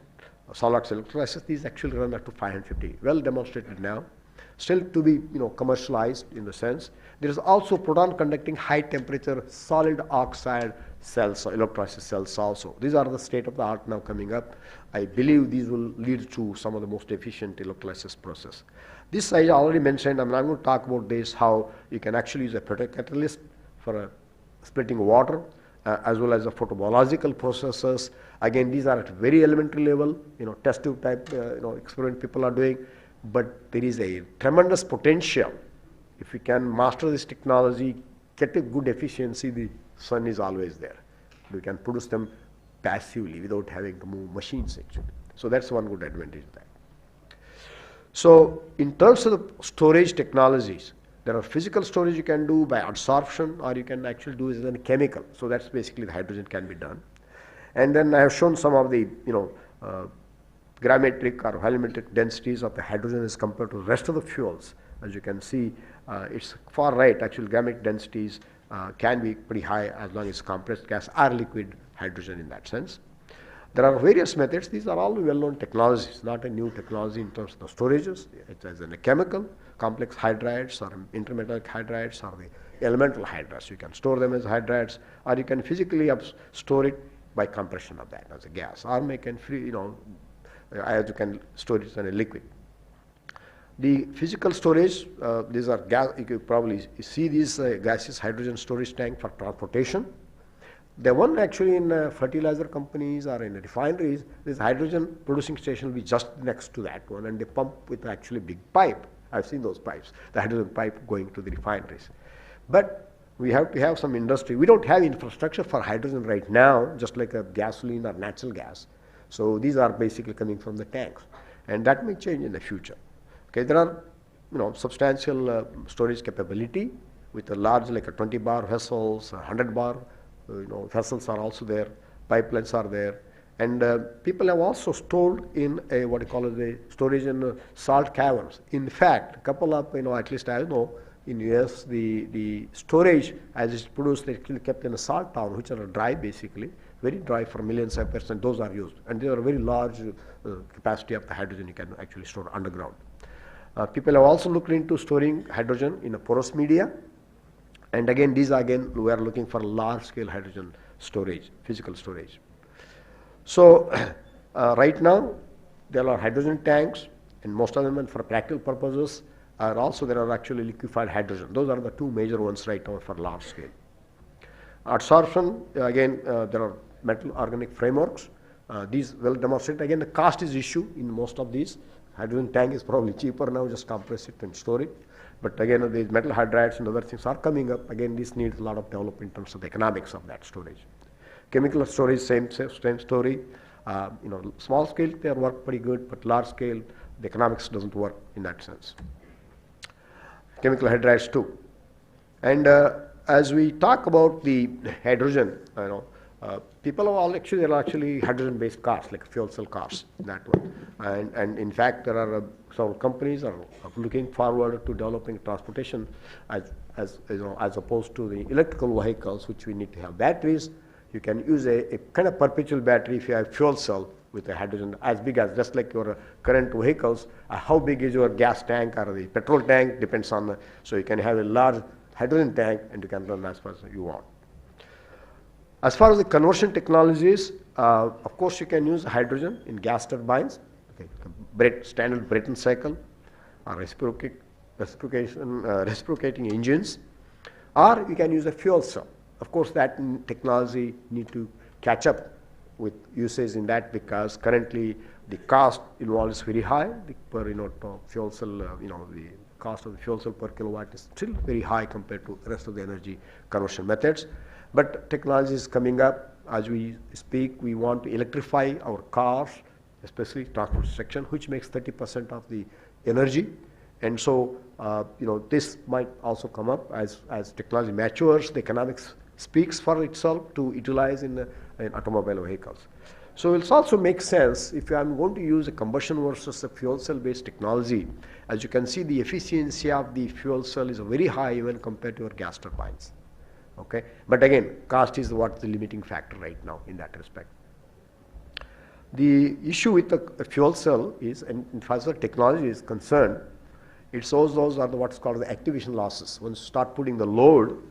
oxide electrolysis. These actually run up to 550, well demonstrated now. Still to be commercialized in the sense. There is also proton conducting high temperature solid oxide cells, electrolysis cells also. These are the state of the art now coming up. I believe these will lead to some of the most efficient electrolysis process. This I already mentioned. I'm not going to talk about this, how you can actually use a photocatalyst for splitting water, as well as the photobiological processes. Again, these are at very elementary level, test tube type experiment people are doing, but there is a tremendous potential. If we can master this technology, get a good efficiency, the sun is always there. We can produce them passively without having to move machines actually. So that's one good advantage of that. So in terms of the storage technologies, there are physical storage you can do by adsorption, or you can actually do it as a chemical. So that's basically the hydrogen can be done. And then I have shown some of the gravimetric or volumetric densities of the hydrogen as compared to the rest of the fuels. As you can see, it's far right. Actually, gravimetric densities can be pretty high as long as compressed gas or liquid hydrogen in that sense. There are various methods. These are all well-known technologies, not a new technology in terms of the storages. It's as in a chemical, complex hydrides or intermetallic hydrides or the elemental hydrides. You can store them as hydrides, or you can physically store it by compression of that as a gas, or make it free, as you can store it in a liquid. The physical storage, these are gas. You can probably see these gaseous hydrogen storage tank for transportation. The one actually in fertilizer companies or in refineries, this hydrogen producing station will be just next to that one, and they pump with actually big pipe. I've seen those pipes, the hydrogen pipe going to the refineries. But we have to have some industry. We don't have infrastructure for hydrogen right now, just like a gasoline or natural gas. So these are basically coming from the tanks, and that may change in the future. Okay, there are substantial storage capability with a large, like a 20 bar vessels, 100 bar vessels are also there, pipelines are there, and people have also stored in a what you call as a storage in salt caverns. In fact, a couple of at least I know in US the storage as it's produced, they kept in a salt town, which are dry basically, very dry for millions of years, and those are used, and they are very large capacity of the hydrogen you can actually store underground. People have also looked into storing hydrogen in a porous media. And again, we are looking for large-scale hydrogen storage, physical storage. So right now, there are hydrogen tanks, and most of them for practical purposes are also there are actually liquefied hydrogen. Those are the two major ones right now for large scale. Adsorption, again, there are metal organic frameworks. These will demonstrate. Again, the cost is issue in most of these. Hydrogen tank is probably cheaper now, just compress it and store it. But again, these metal hydrides and other things are coming up. Again, this needs a lot of development in terms of the economics of that storage. Chemical storage, same story. Small scale, they work pretty good, but large scale, the economics doesn't work in that sense. Chemical hydrides too. And as we talk about the hydrogen, people are actually hydrogen-based cars, like fuel cell cars, that one. And in fact, there are some companies are looking forward to developing transportation as opposed to the electrical vehicles, which we need to have batteries. You can use a kind of perpetual battery if you have fuel cell with a hydrogen as big as just like your current vehicles. How big is your gas tank or the petrol tank depends on so you can have a large hydrogen tank and you can run as far as you want. As far as the conversion technologies, of course you can use hydrogen in gas turbines, standard Brayton cycle, or reciprocating engines, or you can use a fuel cell. Of course, that technology need to catch up with usage in that because currently the cost involved is very high. The per fuel cell, the cost of the fuel cell per kilowatt is still very high compared to the rest of the energy conversion methods. But technology is coming up. As we speak, we want to electrify our cars, especially transport section, which makes 30% of the energy. And so, this might also come up as technology matures, the economics speaks for itself to utilize in automobile vehicles. So it also makes sense if I'm going to use a combustion versus a fuel cell based technology. As you can see, the efficiency of the fuel cell is very high even compared to your gas turbines. Okay, but again, cost is what's the limiting factor right now in that respect. The issue with the fuel cell is, and as far as the technology is concerned, it shows those are what's called the activation losses. Once you start putting the load,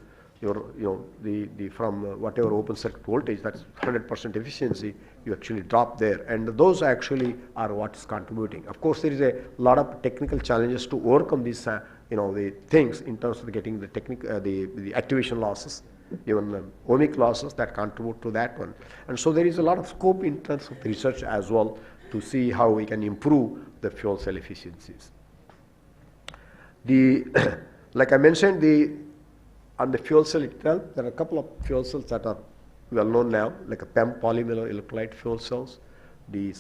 from whatever open circuit voltage, that's 100% efficiency, you actually drop there, and those actually are what is contributing. Of course, there is a lot of technical challenges to overcome these, the things in terms of getting the the activation losses, even the ohmic losses that contribute to that one. And so there is a lot of scope in terms of research as well to see how we can improve the fuel cell efficiencies. Like I mentioned, on the fuel cell itself, there are a couple of fuel cells that are well known now, like a PEM polymer electrolyte fuel cells, the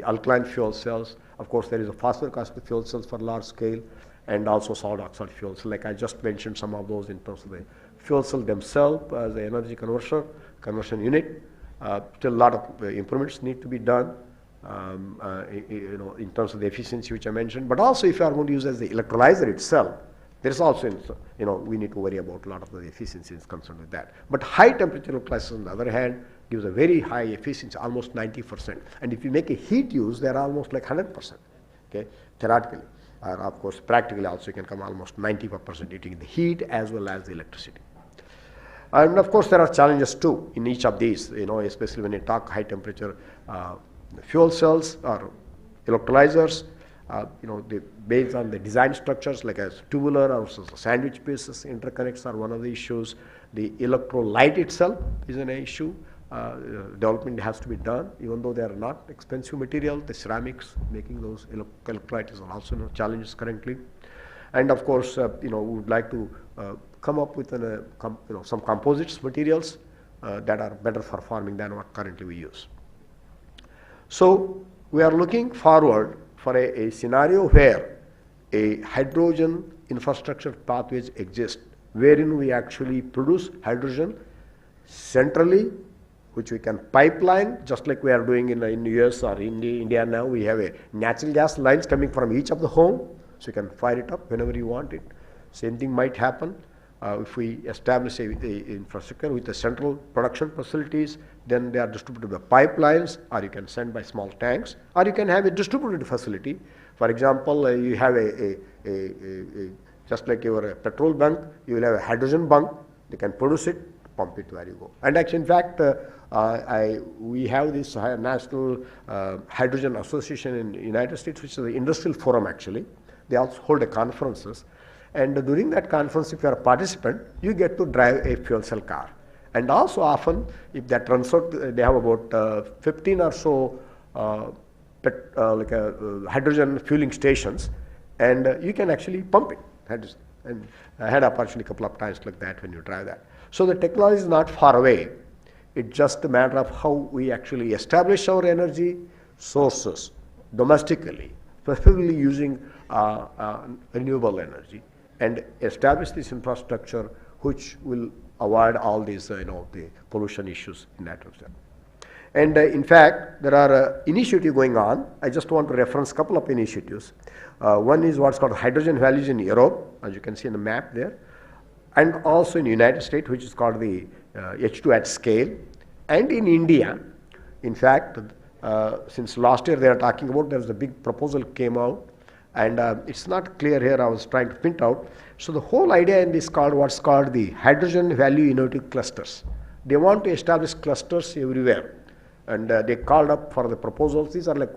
alkaline fuel cells. Of course, there is a phosphoric acid fuel cells for large scale, and also solid oxide fuel cells. Like I just mentioned some of those in terms of the fuel cell themselves as the energy conversion unit. Still a lot of improvements need to be done, in terms of the efficiency which I mentioned. But also, if you are going to use as the electrolyzer itself, there is also, we need to worry about a lot of the efficiencies concerned with that. But high temperature electrolyzers, on the other hand, gives a very high efficiency, almost 90%. And if you make a heat use, they are almost like 100%, okay, theoretically. Of course, practically also you can come almost 95% eating the heat as well as the electricity. And of course, there are challenges too in each of these, especially when you talk high temperature fuel cells or electrolyzers. Based on the design structures like as tubular or sandwich pieces, interconnects are one of the issues. The electrolyte itself is an issue. Development has to be done, even though they are not expensive material. The ceramics making those electrolytes are also challenges currently. And of course, we would like to come up with some composites materials that are better for farming than what currently we use. So we are looking forward for a scenario where a hydrogen infrastructure pathways exist, wherein we actually produce hydrogen centrally, which we can pipeline, just like we are doing in US or in India now. We have a natural gas lines coming from each of the home, so you can fire it up whenever you want it. Same thing might happen if we establish a infrastructure with the central production facilities. Then they are distributed by pipelines, or you can send by small tanks, or you can have a distributed facility. For example, you have just like your petrol bunk, you will have a hydrogen bunk. They can produce it, pump it where you go. And actually, in fact, we have this National Hydrogen Association in the United States, which is the industrial forum actually. They also hold conferences. And during that conference, if you are a participant, you get to drive a fuel cell car. And also often, if that runs out, they have about 15 or so hydrogen fueling stations, and you can actually pump it. And I had opportunity a couple of times like that when you drive that. So the technology is not far away. It's just a matter of how we actually establish our energy sources domestically, preferably using renewable energy, and establish this infrastructure which will avoid all these, the pollution issues in that respect. And in fact, there are initiatives going on. I just want to reference a couple of initiatives. One is what's called hydrogen values in Europe, as you can see in the map there, and also in the United States, which is called the H2 at scale, and in India. In fact, since last year they are talking about, there's a big proposal came out, and it's not clear here. I was trying to print out. So the whole idea in this called what's called the hydrogen value innovative clusters. They want to establish clusters everywhere, and they called up for the proposals. These are like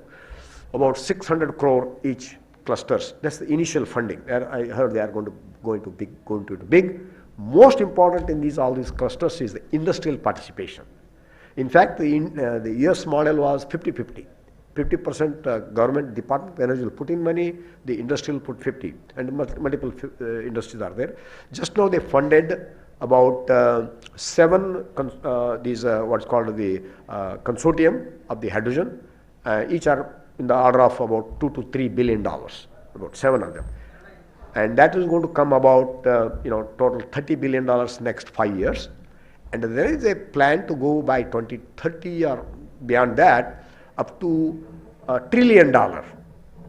about 600 crore each clusters. That's the initial funding. I heard they are going to big. Most important in all these clusters is the industrial participation. In fact, the US model was 50-50. 50% government Department of Energy will put in money, the industry will put 50, and multiple industries are there. Just now they funded about 7 what's called the consortium of the hydrogen. Each are in the order of about $2 to $3 billion, about 7 of them. And that is going to come about total $30 billion next 5 years. And there is a plan to go by 2030 or beyond that, up to $1 trillion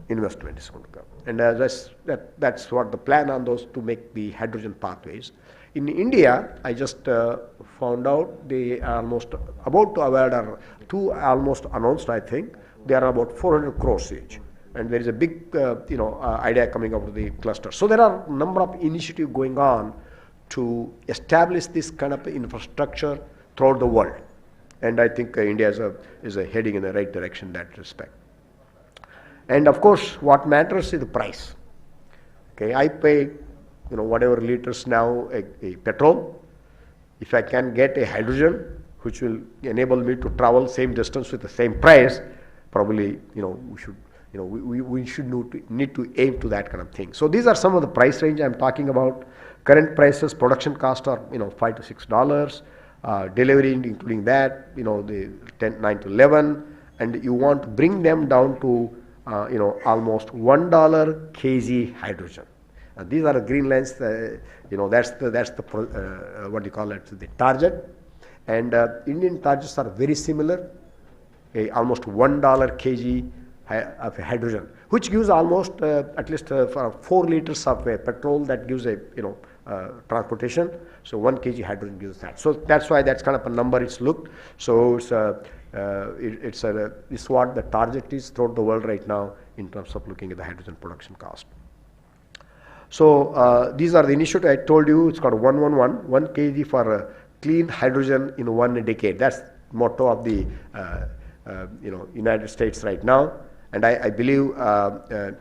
investment is going to come. And that's what the plan on those to make the hydrogen pathways. In India, I just found out they are almost about to award, or 2 almost announced, I think. They are about 400 crores each. And there is a big idea coming out of the cluster. So there are a number of initiatives going on to establish this kind of infrastructure throughout the world. And I think India is heading in the right direction in that respect. And of course, what matters is the price. Okay, I pay whatever liters now a petrol. If I can get a hydrogen, which will enable me to travel same distance with the same price, probably we should need to aim to that kind of thing. So these are some of the price range I'm talking about. Current prices, production cost are $5 to $6. delivery, including that, the 9 to 11, and you want to bring them down to, almost $1 kg hydrogen. These are the green lines. That's the what do you call it? The target, and Indian targets are very similar. Almost $1 kg of hydrogen, which gives almost at least for 4 liters of petrol. That gives a transportation. So 1 kg hydrogen gives that. So that's why that's kind of a number it's looked. So it's what the target is throughout the world right now in terms of looking at the hydrogen production cost. So these are the initiatives I told you. It's called 111, 1 kg for clean hydrogen in 1 decade. That's the motto of the United States right now. And I believe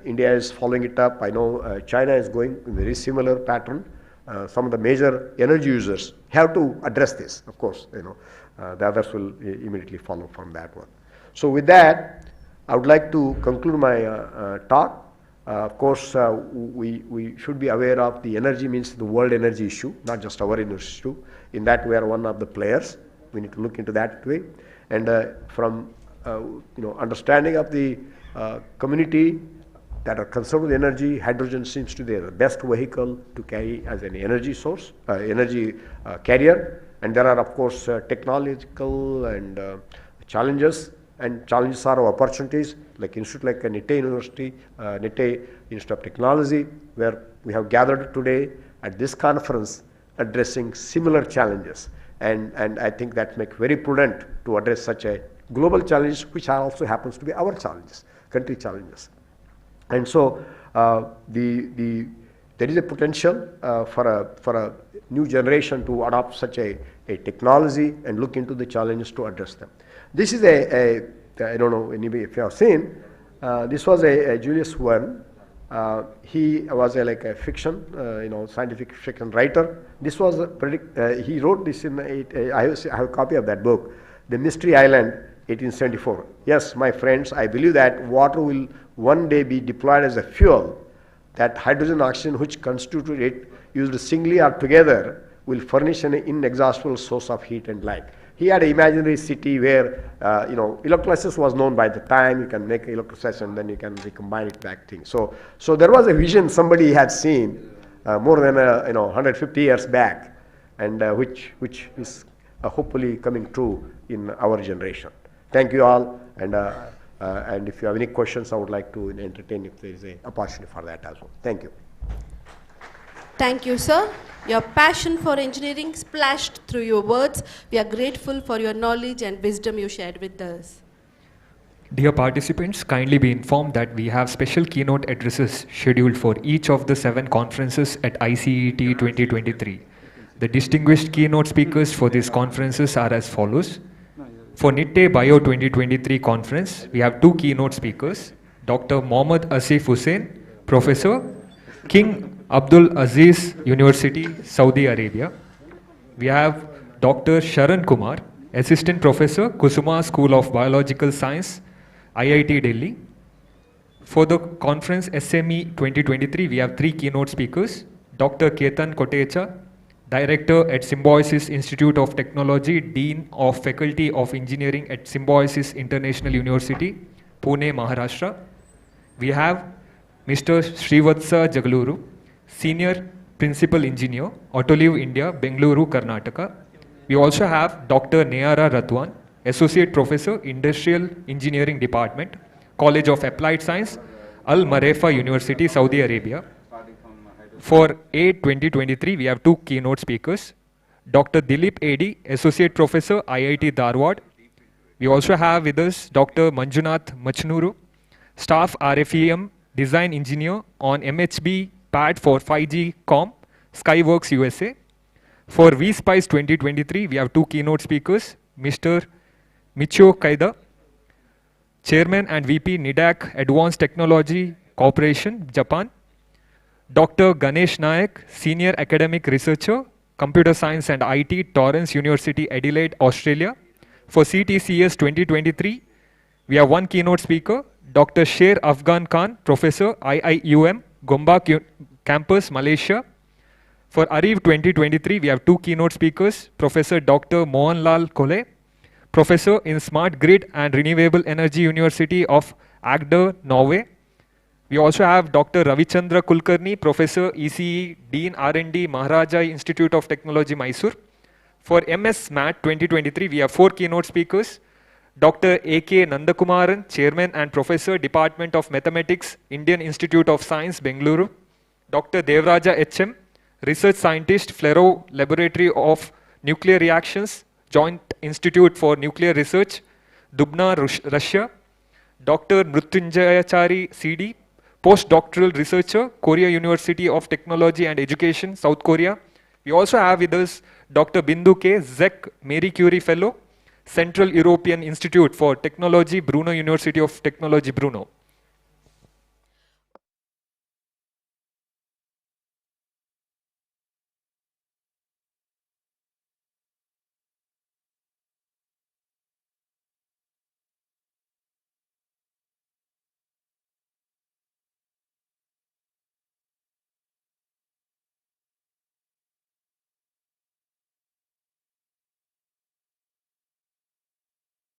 India is following it up. I know China is going in a very similar pattern. Some of the major energy users have to address this. Of course, the others will immediately follow from that one. So with that, I would like to conclude my talk. Of course, we should be aware of the energy means the world energy issue, not just our energy issue. In that, we are one of the players. We need to look into that way. And from understanding of the community that are concerned with energy, hydrogen seems to be the best vehicle to carry as an energy source, energy carrier. And there are, of course, technological and challenges. And challenges are opportunities, like institute like NITE University, NITE Institute of Technology, where we have gathered today at this conference addressing similar challenges. And I think that makes very prudent to address such a global challenge, which also happens to be our challenges, country challenges. And so there is a potential for a new generation to adopt such a technology and look into the challenges to address them. This is I don't know if you have seen, this was a Julius Verne. He was like a fiction, scientific fiction writer. This was he wrote this in, I have a copy of that book, The Mystery Island, 1874. Yes, my friends, I believe that water will one day be deployed as a fuel, that hydrogen oxygen which constitute it, used singly or together, will furnish an inexhaustible source of heat and light. He had an imaginary city where, electrolysis was known by the time. You can make electrolysis and then you can recombine it back thing. So there was a vision somebody had seen more than 150 years back, and which is hopefully coming true in our generation. Thank you all, and if you have any questions, I would like to entertain if there is an opportunity for that as well. Thank you. Thank you, sir. Your passion for engineering splashed through your words. We are grateful for your knowledge and wisdom you shared with us. Dear participants, kindly be informed that we have special keynote addresses scheduled for each of the 7 conferences at ICETE 2023. The distinguished keynote speakers for these conferences are as follows. For NITE Bio 2023 conference, we have 2 keynote speakers, Dr. Mohammad Asif Hussain, Professor, King Abdul Aziz University, Saudi Arabia. We have Dr. Sharan Kumar, Assistant Professor, Kusuma School of Biological Science, IIT Delhi. For the conference SME 2023, we have 3 keynote speakers, Dr. Ketan Kotecha, Director at Symbiosis Institute of Technology, Dean of Faculty of Engineering at Symbiosis International University, Pune, Maharashtra. We have Mr. Srivatsa Jagaluru, Senior Principal Engineer, Autoliv India, Bengaluru, Karnataka. We also have Dr. Neyara Ratwan, Associate Professor, Industrial Engineering Department, College of Applied Science, Al Marefa University, Saudi Arabia. For AID 2023, we have 2 keynote speakers, Dr. Dilip Edi, Associate Professor, IIT Dharwad. We also have with us Dr. Manjunath Machnuru, Staff RFEM, Design Engineer on MHB Pad for 5G COM, Skyworks USA. For vSpice 2023, we have 2 keynote speakers, Mr. Michio Kaida, Chairman and VP NIDAC Advanced Technology Corporation, Japan. Dr. Ganesh Nayak, Senior Academic Researcher, Computer Science and IT, Torrens University, Adelaide, Australia. For CTCS 2023, we have 1 keynote speaker, Dr. Sher Afghan Khan, Professor, IIUM, Gombak Campus, Malaysia. For Arrive 2023, we have two keynote speakers, Professor Dr. Mohanlal Kole, Professor in Smart Grid and Renewable Energy University of Agder, Norway. We also have Dr. Ravichandra Kulkarni, Professor ECE, Dean R&D, Maharaja Institute of Technology, Mysore. For MS MAT 2023, we have four keynote speakers, Dr. A.K. Nandakumaran, Chairman and Professor, Department of Mathematics, Indian Institute of Science, Bengaluru. Dr. Devraja H.M., Research Scientist, Floral Laboratory of Nuclear Reactions, Joint Institute for Nuclear Research, Dubna, Russia. Dr. Mrutyunjayachari C.D., Postdoctoral Researcher, Korea University of Technology and Education, South Korea. We also have with us Dr. Bindu K. Zek, Marie Curie Fellow, Central European Institute for Technology, Brno University of Technology, Brno.